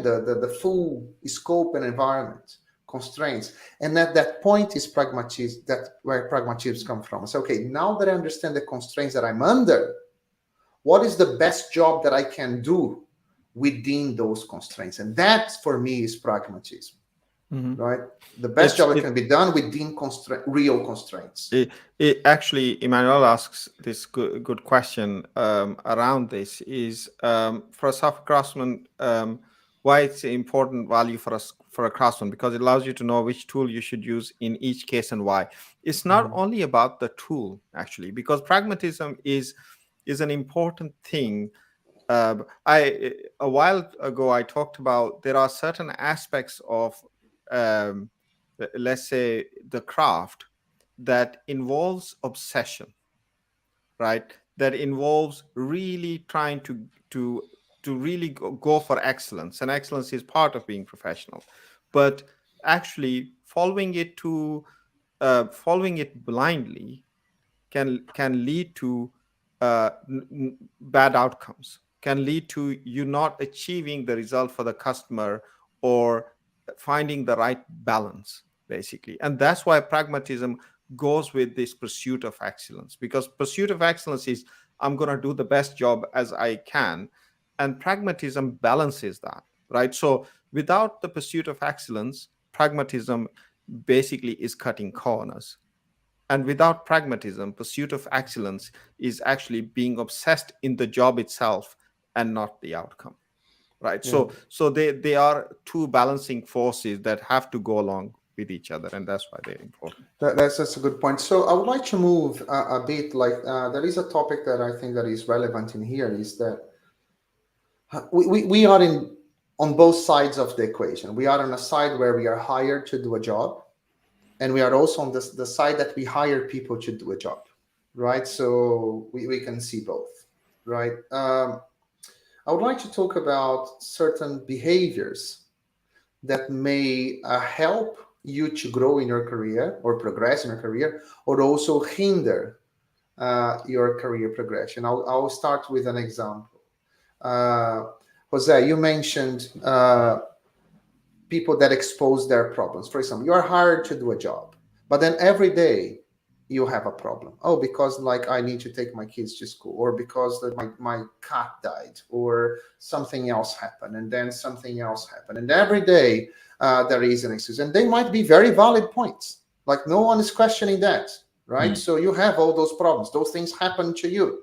the full scope and environment, constraints. And at that point is pragmatism, where pragmatism comes from. So, okay, now that I understand the constraints that I'm under, what is the best job that I can do within those constraints? And that, for me, is pragmatism. Mm-hmm. Right? The best job that can be done within real constraints. It actually, Emmanuel asks this good question around this is, for a software craftsman, why it's an important value for a craftsman, because it allows you to know which tool you should use in each case and why. It's not only about the tool, actually, because pragmatism is an important thing. A while ago, I talked about there are certain aspects of let's say the craft that involves obsession, right? That involves really trying to really go for excellence, and excellence is part of being professional. But actually following it blindly can lead to bad outcomes, can lead to you not achieving the result for the customer or finding the right balance, basically. And that's why pragmatism goes with this pursuit of excellence, because pursuit of excellence is, I'm going to do the best job as I can, and pragmatism balances that, right? So without the pursuit of excellence, pragmatism basically is cutting corners. And without pragmatism, pursuit of excellence is actually being obsessed in the job itself and not the outcome. Right. Yeah. So they are two balancing forces that have to go along with each other, and that's why they're important. That's a good point. So I would like to move a bit. Like there is a topic that I think that is relevant in here is that we are in on both sides of the equation. We are on a side where we are hired to do a job, and we are also on the side that we hire people to do a job, right? So we can see both, right? I would like to talk about certain behaviors that may help you to grow in your career or progress in your career, or also hinder your career progression. I'll start with an example. Uh, Jose, you mentioned people that expose their problems. For example, you are hired to do a job, but then every day you have a problem. Oh, because like I need to take my kids to school, or because my cat died, or something else happened, and then something else happened. And every day there is an excuse. And they might be very valid points. Like no one is questioning that, right? So you have all those problems. Those things happen to you.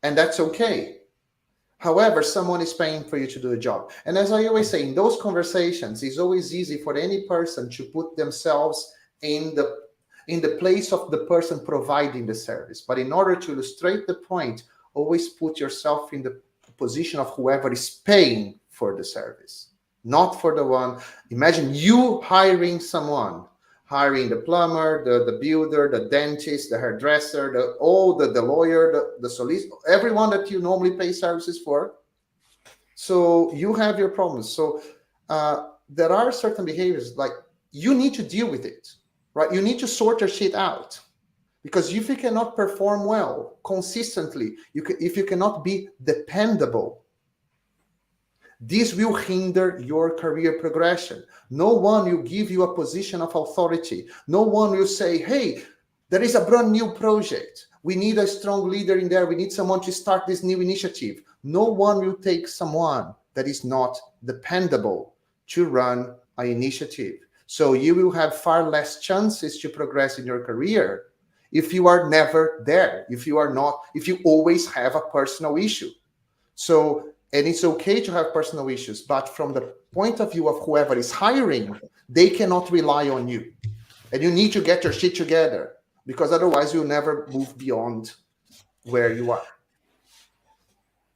And that's okay. However, someone is paying for you to do a job. And as I always say, in those conversations, it's always easy for any person to put themselves in the place of the person providing the service. But in order to illustrate the point, always put yourself in the position of whoever is paying for the service, not for the one. Imagine you hiring someone, hiring the plumber, the builder, the dentist, the hairdresser, the lawyer, the solicitor, everyone that you normally pay services for. So you have your problems. So there are certain behaviors like you need to deal with it, right? You need to sort your shit out, because if you cannot perform well consistently, if you cannot be dependable, this will hinder your career progression. No one will give you a position of authority. No one will say, hey, there is a brand new project. We need a strong leader in there. We need someone to start this new initiative. No one will take someone that is not dependable to run an initiative. So you will have far less chances to progress in your career if you are never there, if you always have a personal issue. So, and it's okay to have personal issues, but from the point of view of whoever is hiring, they cannot rely on you. And you need to get your shit together, because otherwise you'll never move beyond where you are.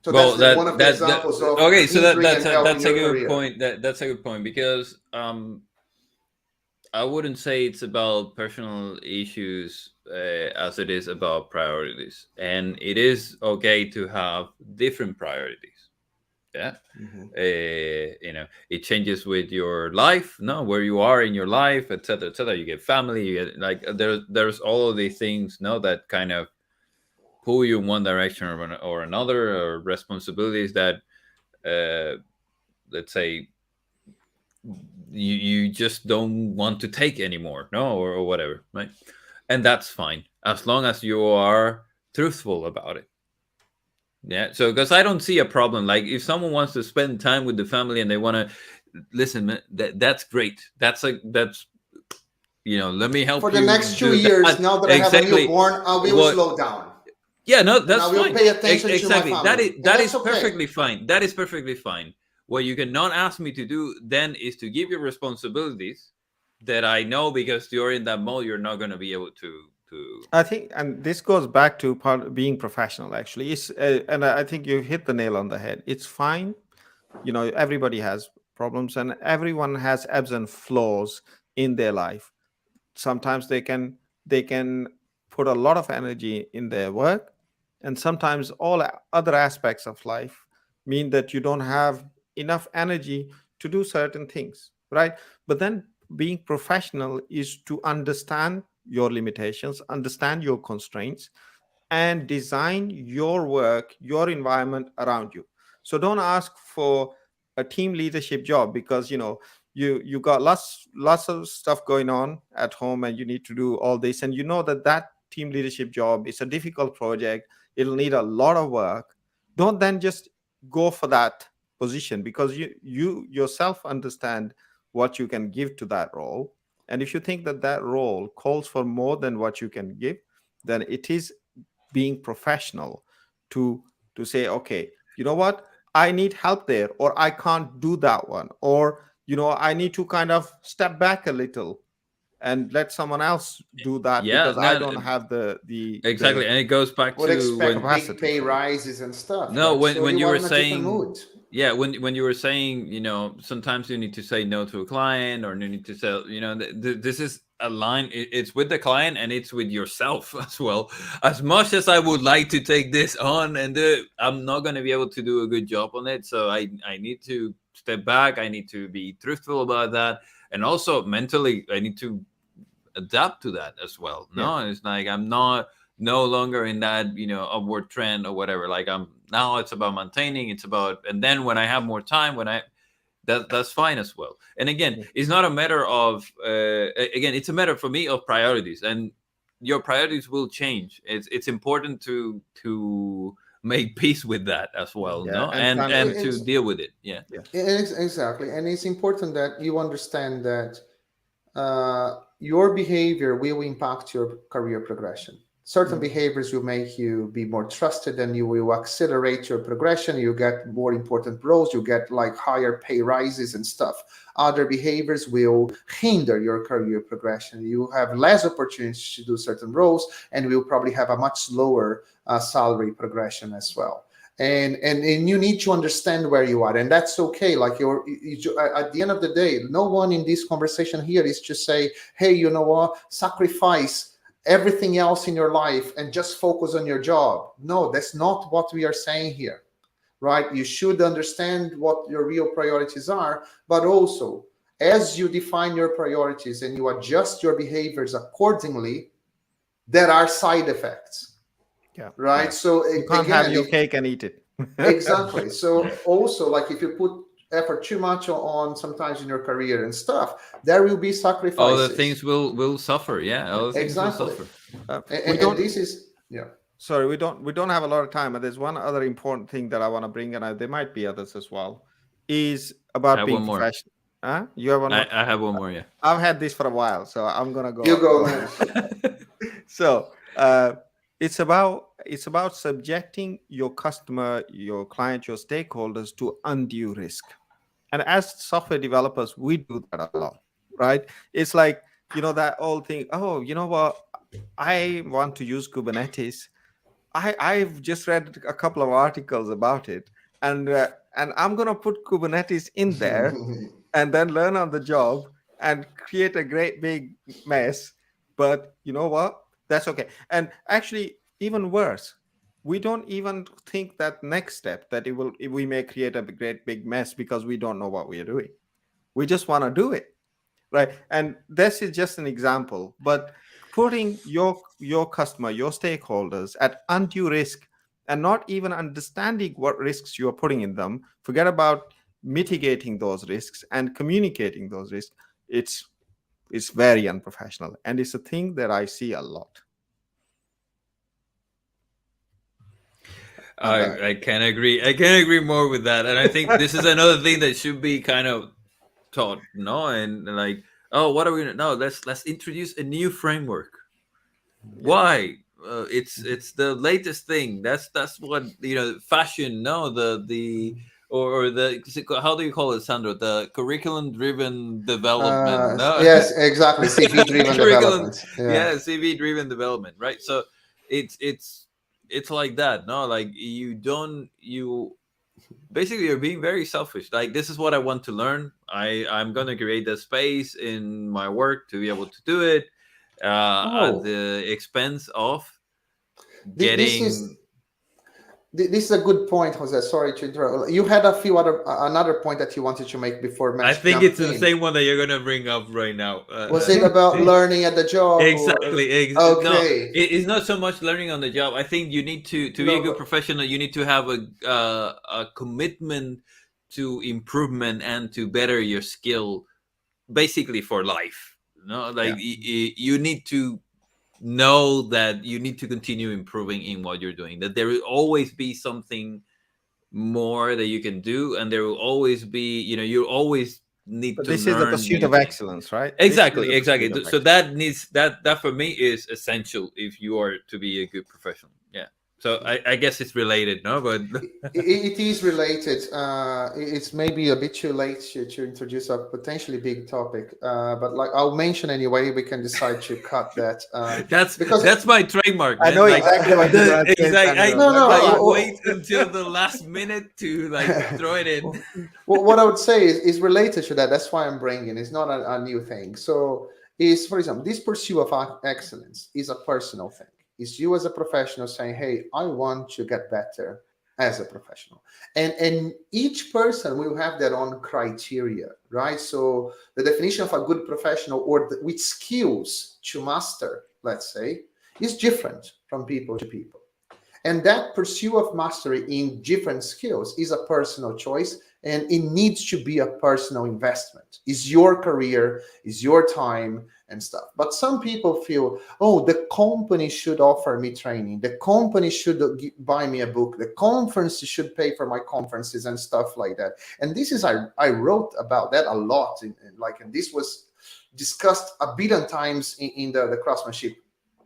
So well, that's one of the examples of okay. So that's a good point. That's a good point, because I wouldn't say it's about personal issues as it is about priorities, and it is okay to have different priorities. Yeah. It changes with your life, no, where you are in your life, etc., etc. You get family, you get like there's all of these things, no, that kind of pull you in one direction or another, or responsibilities that let's say you just don't want to take anymore, no, or whatever, right? And that's fine as long as you are truthful about it. Yeah, so because I don't see a problem. Like if someone wants to spend time with the family and they want to listen, man, that's great. That's let me help for you the next 2 do years. that. Now that I have a Exactly. newborn, I will slow down. Yeah, no, And that's I will fine. pay attention Exactly. to my That family. is And that is that's okay. perfectly fine. That is perfectly fine. What you cannot ask me to do then is to give you responsibilities that I know because you're in that mode, you're not going to be able to. I think, and this goes back to part of being professional. Actually, and I think you hit the nail on the head. It's fine. Everybody has problems, and everyone has ebbs and flows in their life. Sometimes they can put a lot of energy in their work, and sometimes all other aspects of life mean that you don't have enough energy to do certain things, right? But then being professional is to understand your limitations, understand your constraints, and design your work, your environment around you. So don't ask for a team leadership job because you got lots of stuff going on at home and you need to do all this, and you know that team leadership job is a difficult project. It'll need a lot of work. Don't then just go for that position, because you yourself understand what you can give to that role, And if you think that that role calls for more than what you can give, then it is being professional to say, okay, you know what, I need help there, or I can't do that one, or I need to kind of step back a little and let someone else do that Yeah, because I no, don't have the exactly, and it goes back Would to expect when big capacity pay for it. rises and stuff, no, right? So when you you are were in a different saying, mood. yeah, when you were saying, sometimes you need to say no to a client, or you need to sell, this is a line. It's with the client and it's with yourself as well. As much as I would like to take this on and do it, I'm not going to be able to do a good job on it. So I need to step back. I need to be truthful about that, and also mentally, I need to adapt to that as well. Yeah. No, it's like I'm not no longer in that upward trend or whatever. Like I'm now, it's about maintaining. It's about, and then when I have more time, when I that's fine as well. And again, Yeah. it's not a matter of again, it's a matter for me of priorities, and your priorities will change. It's important to make peace with that as well, Yeah, no, and and to It's, deal with it. Yeah. yeah. exactly, and it's important that you understand that your behavior will impact your career progression. Certain Mhm. behaviors will make you be more trusted, and you will accelerate your progression. You get more important roles, you get like higher pay rises and stuff. Other behaviors will hinder your career progression. You have less opportunities to do certain roles, and will probably have a much slower salary progression as well. And you need to understand where you are, and that's okay. Like at the end of the day, no one in this conversation here is to say, hey, you know what, sacrifice everything else in your life and just focus on your job. No, that's not what we are saying here, right? You should understand what your real priorities are, but also as you define your priorities and you adjust your behaviors accordingly, there are side effects, Yeah. right? Yeah. So You can't have again, your cake and eat it. exactly. So also, like if you put effort too much on sometimes in your career and stuff, there will be All the things sacrifices. will suffer. Yeah, all the things will Exactly. suffer. We And don't this is, yeah. Sorry, we don't have a lot of time, but there's one other important thing that I want to bring, and there might be others as well, is I about have being one more. professional. Huh? You have one more? I have one more. Yeah. I've had this for a while, so I'm gonna You go go, go man. ahead. So it's about subjecting your customer, your client, your stakeholders to undue risk. And as software developers, we do that a lot, right? It's like, that old thing. Oh, you know what? I want to use Kubernetes. I've just read a couple of articles about it, and I'm gonna put Kubernetes in there and then learn on the job and create a great big mess. But you know what? That's okay. And actually, even worse, we don't even think that next step that we may create a great big mess because we don't know what we are doing. We just want to do it, right? And this is just an example, but putting your customer, your stakeholders at undue risk and not even understanding what risks you are putting in them, forget about mitigating those risks and communicating those risks. It's very unprofessional, and it's a thing that I see a lot. I'm back. I can agree. I can agree more with that, and I think this is another thing that should be kind of taught. No, and like, oh, what are we gonna? No, let's introduce a new framework. Yeah. Why? It's the latest thing. That's what fashion. No, the or the how do you call it, Sandro? The curriculum driven development. No, Yes, exactly. CV driven curriculum. development. Yeah. Yeah, CV driven development. Right. So it's like that. No, like you basically you're being very selfish. Like, this is what I want to learn. I'm gonna create the space in my work to be able to do it at Oh, the expense of this is getting. this is a good point, Jose. Sorry to interrupt. You had a few other another point that you wanted to make before I Mesh think jumped it's the in. same one that you're gonna bring up right now. Was it about learning at the job or Exactly. No, okay? it's not so much learning on the job. I think you need to be a No, good but professional. You need to have a commitment to improvement and to better your skill, basically for life. No, like Yeah. you need to know that you need to continue improving in what you're doing. That there will always be something more that you can do, and there will always be, you'll always need But to this is the learn pursuit new of things. excellence, right? This is Exactly, the exactly. pursuit of So excellence. that for me is essential if you are to be a good professional. Yeah. So I guess it's related, no? But It is related. It's maybe a bit too late to introduce a potentially big topic, but like I'll mention anyway. We can decide to cut that because that's my trademark, I man. know Like exactly what you're the going to say, exact. Samuel. no, But no. go I on. wait until the last minute to like throw it in. Well, what I would say is related to that. That's why I'm bringing. It's not a new thing. So, is for example, this pursuit of excellence is a personal thing. It's you as a professional saying, "Hey, I want to get better as a professional," and each person will have their own criteria, right? So, the definition of a good professional or with skills to master, let's say, is different from people to people. And that pursuit of mastery in different skills is a personal choice, and it needs to be a personal investment. It's your career, it's your time and stuff. But some people feel, oh, the company should offer me training. The company should buy me a book. The conference should pay for my conferences and stuff like that. And this is, I wrote about that a lot. And this was discussed a billion times in the craftsmanship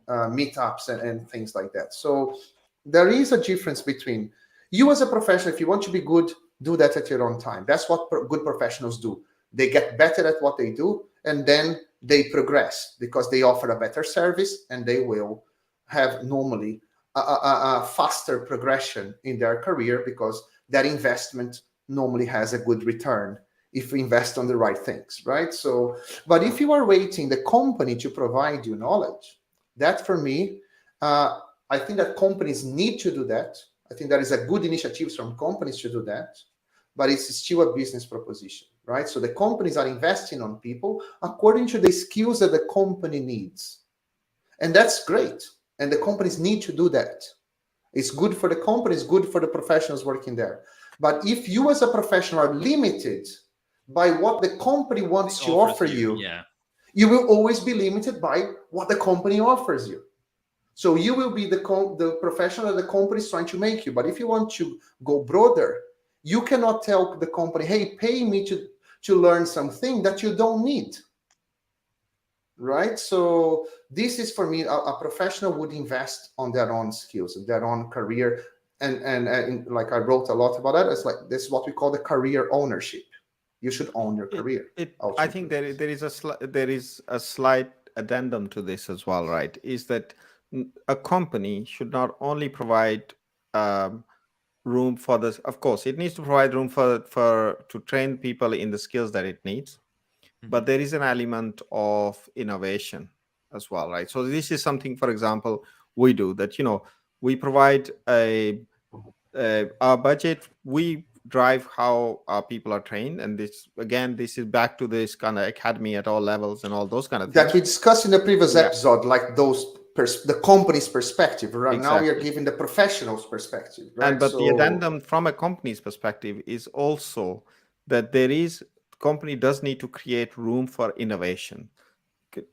meetups and things like that. So there is a difference between you as a professional. If you want to be good, do that at your own time. That's what good professionals do. They get better at what they do, and then they progress because they offer a better service, and they will have normally a faster progression in their career because that investment normally has a good return if we invest on the right things, right? So, but if you are waiting the company to provide you knowledge, that for me, I think that companies need to do that. I think there is a good initiatives from companies to do that, but it's still a business proposition, right? So the companies are investing on people according to the skills that the company needs. And that's great. And the companies need to do that. It's good for the company, it's good for the professionals working there. But if you as a professional are limited by what the company wants to offer you, yeah, you will always be limited by what the company offers you. So you will be the professional that the company is trying to make you. But if you want to go broader, you cannot tell the company, hey, pay me to learn something that you don't need. Right? So this is for me, a professional would invest on their own skills, their own career. And like I wrote a lot about that. It's like this is what we call the career ownership. You should own your career. I think there is a slight addendum to this as well, right? Is that a company should not only provide room for this. Of course, it needs to provide room for to train people in the skills that it needs, but there is an element of innovation as well, right? So this is something, for example, we do that. We provide our budget. We drive how our people are trained, and this is back to this kind of academy at all levels and all those kind of things that we discussed in the previous episode, like those the company's perspective. Right now, we are giving the professional's perspective, right? But the addendum from a company's perspective is also that company does need to create room for innovation,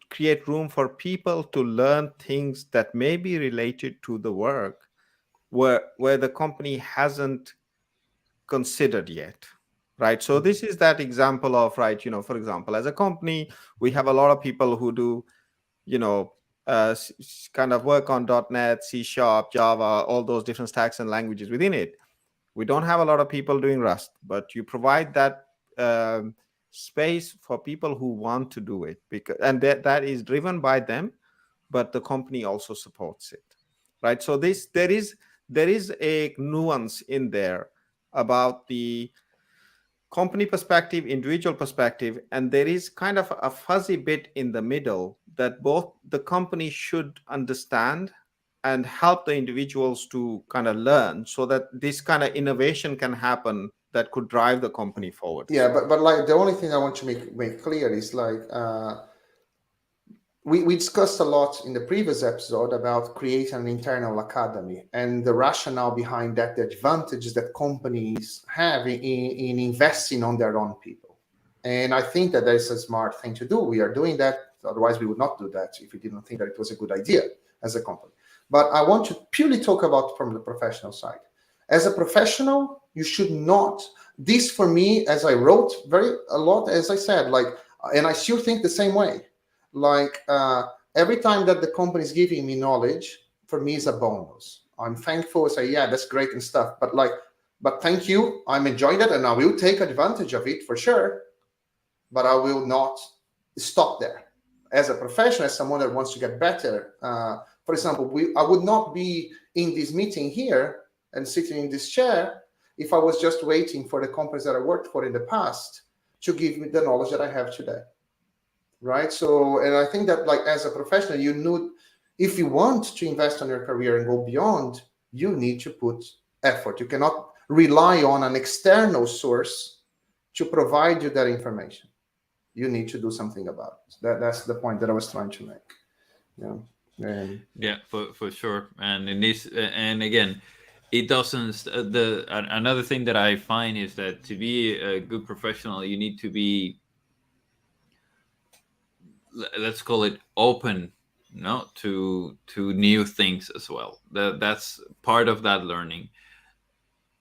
create room for people to learn things that may be related to the work where the company hasn't considered yet, right? So this is that example of, right, for example, as a company, we have a lot of people who do kind of work on .NET, C#, Java, all those different stacks and languages within it. We don't have a lot of people doing Rust, but you provide that space for people who want to do it, and that is driven by them, but the company also supports it, right? So there is a nuance in there about the company perspective, individual perspective, and there is kind of a fuzzy bit in the middle that both the company should understand and help the individuals to kind of learn, so that this kind of innovation can happen that could drive the company forward. Yeah, but like the only thing I want to make clear is like we discussed a lot in the previous episode about creating an internal academy and the rationale behind that, the advantages that companies have in investing on their own people. And I think that is a smart thing to do. We are doing that. Otherwise, we would not do that if we didn't think that it was a good idea as a company. But I want to purely talk about from the professional side. As a professional, you should not. This for me, as I wrote a lot, as I said, like, and I still think the same way. Like every time that the company is giving me knowledge, for me is a bonus. I'm thankful. I say, yeah, that's great and stuff. But thank you. I'm enjoying that, and I will take advantage of it for sure. But I will not stop there. As a professional, as someone that wants to get better, for example, I would not be in this meeting here and sitting in this chair if I was just waiting for the companies that I worked for in the past to give me the knowledge that I have today. Right. So, and I think that, like, as a professional, you need, if you want to invest on your career and go beyond, you need to put effort. You cannot rely on an external source to provide you that information. You need to do something about it. That's the point that I was trying to make. Yeah, for sure. And in this, and again, it doesn't. Another thing that I find is that to be a good professional, you need to be, let's call it, open, to new things as well. That's part of that learning.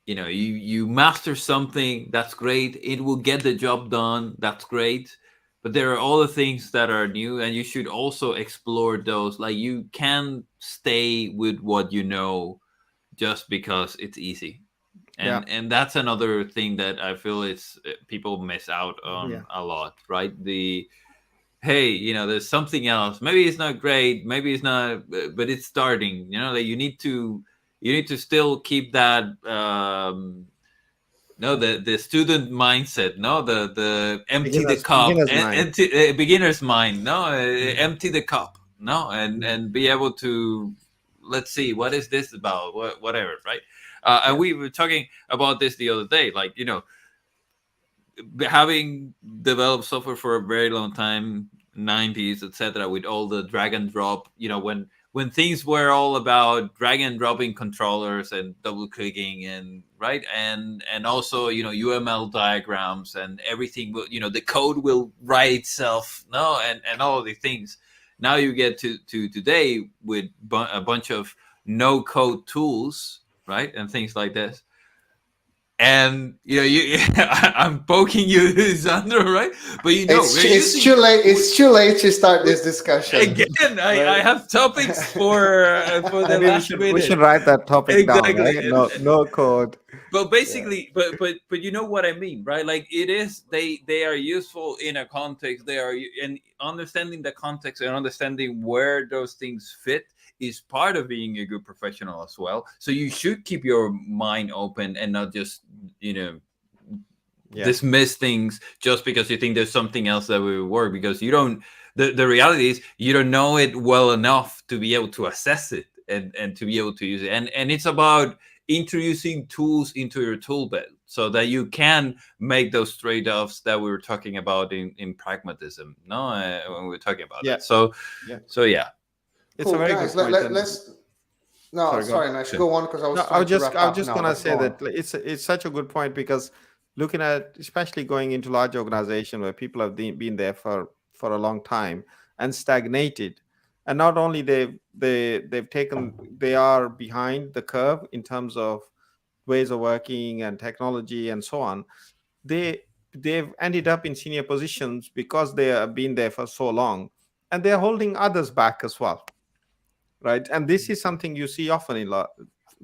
You master something, that's great. It will get the job done, that's great. But there are other things that are new, and you should also explore those. Like, you can stay with what you know just because it's easy. And that's another thing that I feel it's people miss out on a lot, right? Hey, there's something else. Maybe it's not great, maybe it's not, but it's starting. That you need to still keep that the student mindset, the empty the cup, beginner's mind, empty the cup, and be able to, let's see, what is this about, whatever, right? And we were talking about this the other day, like, having developed software for a very long time, 90s, etc., with all the drag and drop, when things were all about drag and dropping controllers and double clicking, and right, and also UML diagrams and everything, the code will write itself, and all of these things. Now you get to today with a bunch of no code tools, right, and things like this. And I'm poking you, Sandro, right? But it's too late. It's too late to start this discussion again. I have topics for the last minute. We should write that topic down. Right? No code. But basically, but you know what I mean, right? Like, it is, they are useful in a context. They are, and understanding the context and understanding where those things fit is part of being a good professional as well. So you should keep your mind open and not just dismiss things just because you think there's something else that will work, because you don't. The reality is, you don't know it well enough to be able to assess it and to be able to use it. And it's about introducing tools into your tool belt so that you can make those trade-offs that we were talking about in pragmatism, when we were talking about it. So yeah. It's a very good point. Sorry, Nash, go on, because I was just gonna say that it's such a good point, because looking at, especially going into large organizations where people have been there for a long time and stagnated, and not only they are behind the curve in terms of ways of working and technology and so on. They've ended up in senior positions because they have been there for so long, and they're holding others back as well. Right. And this is something you see often in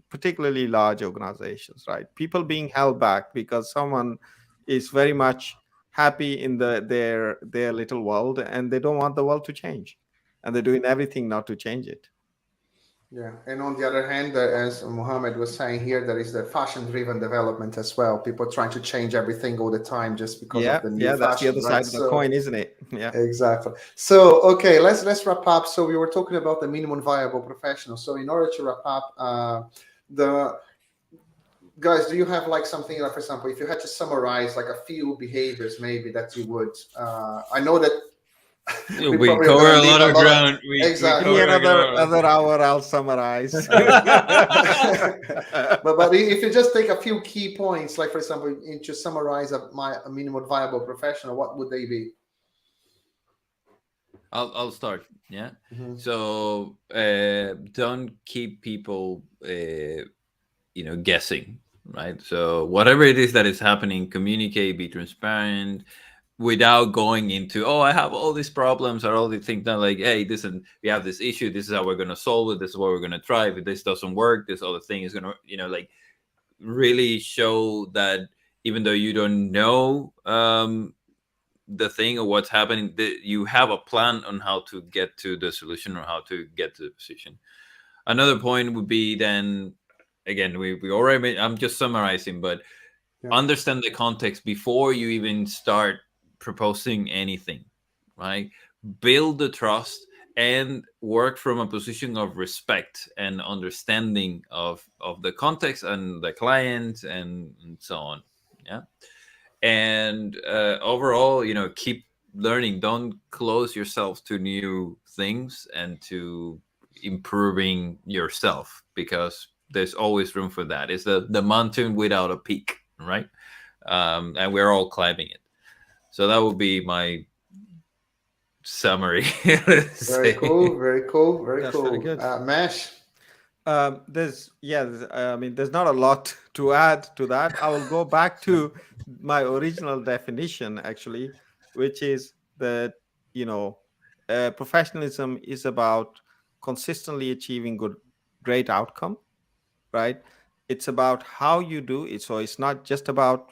particularly large organizations, right? People being held back because someone is very much happy in their little world, and they don't want the world to change, and they're doing everything not to change it. Yeah, and on the other hand, as Mohammed was saying here, there is the fashion-driven development as well. People trying to change everything all the time just because of the new fashion. That's the other side of the coin, isn't it? Yeah, exactly. So, okay, let's wrap up. So we were talking about the minimum viable professional. So in order to wrap up, the guys, do you have like something, like, for example, if you had to summarize like a few behaviors maybe that you would, I know that we cover a lot of ground. Exactly. Another hour, I'll summarize. but if you just take a few key points, like, for example, to summarize a minimum viable professional, what would they be? I'll start. Yeah. Mm-hmm. So don't keep people guessing, right? So whatever it is that is happening, communicate, be transparent, without going into, oh, I have all these problems or all these things. Not like, hey, listen, we have this issue, this is how we're going to solve it, this is what we're going to try. If this doesn't work, this other thing is going to like really show that even though you don't know the thing or what's happening, that you have a plan on how to get to the solution or how to get to the position. Another point would be then, again, we already made, I'm just summarizing, but understand the context before you even start proposing anything, right? Build the trust and work from a position of respect and understanding of the context and the client and so on. Yeah. And overall, keep learning. Don't close yourself to new things and to improving yourself, because there's always room for that. It's the mountain without a peak, right? And we're all climbing it. So that would be my summary. Very cool, very cool, very That's cool. very good. Mesh. There's not a lot to add to that. I will go back to my original definition, actually, which is that professionalism is about consistently achieving great outcome, right? It's about how you do it. So it's not just about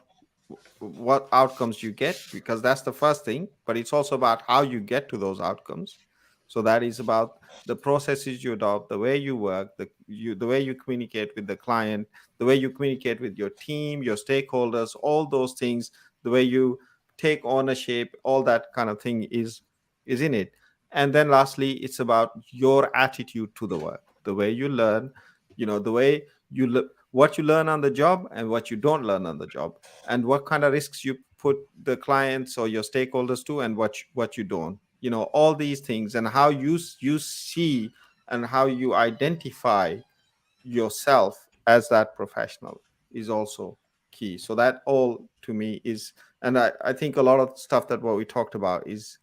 what outcomes you get, because that's the first thing, but it's also about how you get to those outcomes. So that is about the processes you adopt, the way you work, the way you communicate with the client, the way you communicate with your team, your stakeholders, all those things, the way you take ownership, all that kind of thing is in it. And then lastly, it's about your attitude to the work, the way you learn, the way you what you learn on the job and what you don't learn on the job, and what kind of risks you put the clients or your stakeholders to, and what you don't. All these things, and how you see and how you identify yourself as that professional is also key. So that all to me is, and I think a lot of stuff that what we talked about is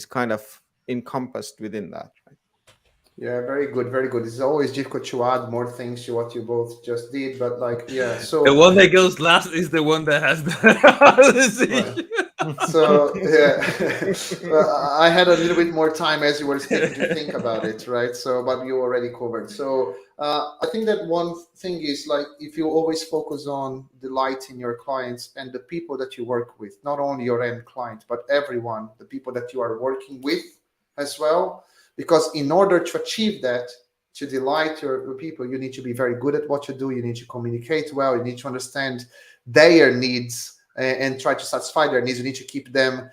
kind of encompassed within that, right? Yeah, very good, very good. It's always difficult to add more things to what you both just did, but The so one that goes last is the one that has the hardest right. issue. So well, I had a little bit more time as you were speaking to think about it, right? So, but you already covered. So, I think that one thing is, like, if you always focus on delighting your clients and the people that you work with, not only your end client, but everyone, the people that you are working with as well. Because in order to achieve that, to delight your people, you need to be very good at what you do. You need to communicate well. You need to understand their needs and try to satisfy their needs. You need to keep them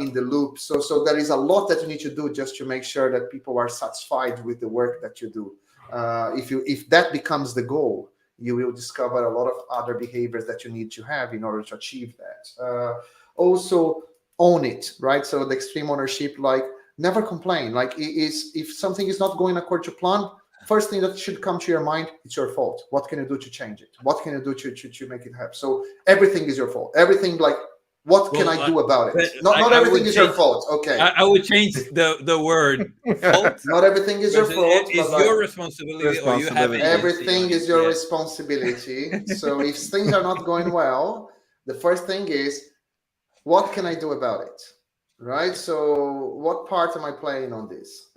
in the loop. So there is a lot that you need to do just to make sure that people are satisfied with the work that you do. If that becomes the goal, you will discover a lot of other behaviors that you need to have in order to achieve that. Also, own it, right? So the extreme ownership, like, never complain. Like, if something is not going according to plan, first thing that should come to your mind, it's your fault. What can you do to change it? What can you do to make it happen? So everything is your fault. Everything, like, what can I do about it? Not everything is your fault. Okay. I would change the word fault. Not everything is your fault. It's your responsibility, or you have everything is your responsibility. So if things are not going well, the first thing is, what can I do about it? Right? So what part am I playing on this?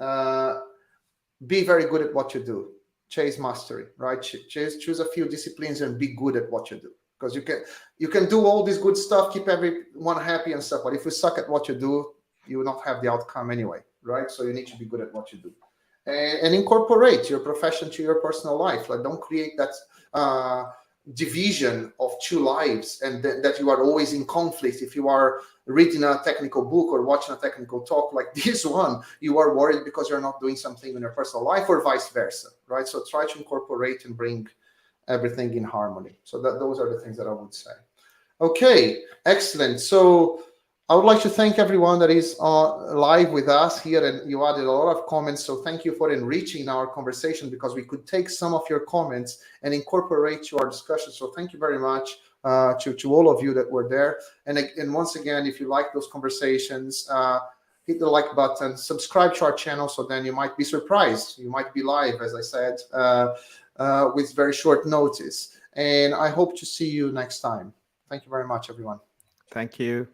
Be very good at what you do. Chase mastery, right? Choose a few disciplines and be good at what you do. Because you can do all this good stuff, keep everyone happy and stuff. But if you suck at what you do, you will not have the outcome anyway, right? So you need to be good at what you do. And incorporate your profession to your personal life. Like, don't create that division of two lives, and that you are always in conflict. If you are reading a technical book or watching a technical talk like this one, you are worried because you're not doing something in your personal life, or vice versa, right? So try to incorporate and bring everything in harmony. So those are the things that I would say. Okay, excellent. So I would like to thank everyone that is live with us here, and you added a lot of comments. So thank you for enriching our conversation, because we could take some of your comments and incorporate to our discussion. So thank you very much to all of you that were there. And once again, if you like those conversations, hit the like button, subscribe to our channel, so then you might be surprised. You might be live, as I said, with very short notice. And I hope to see you next time. Thank you very much, everyone. Thank you.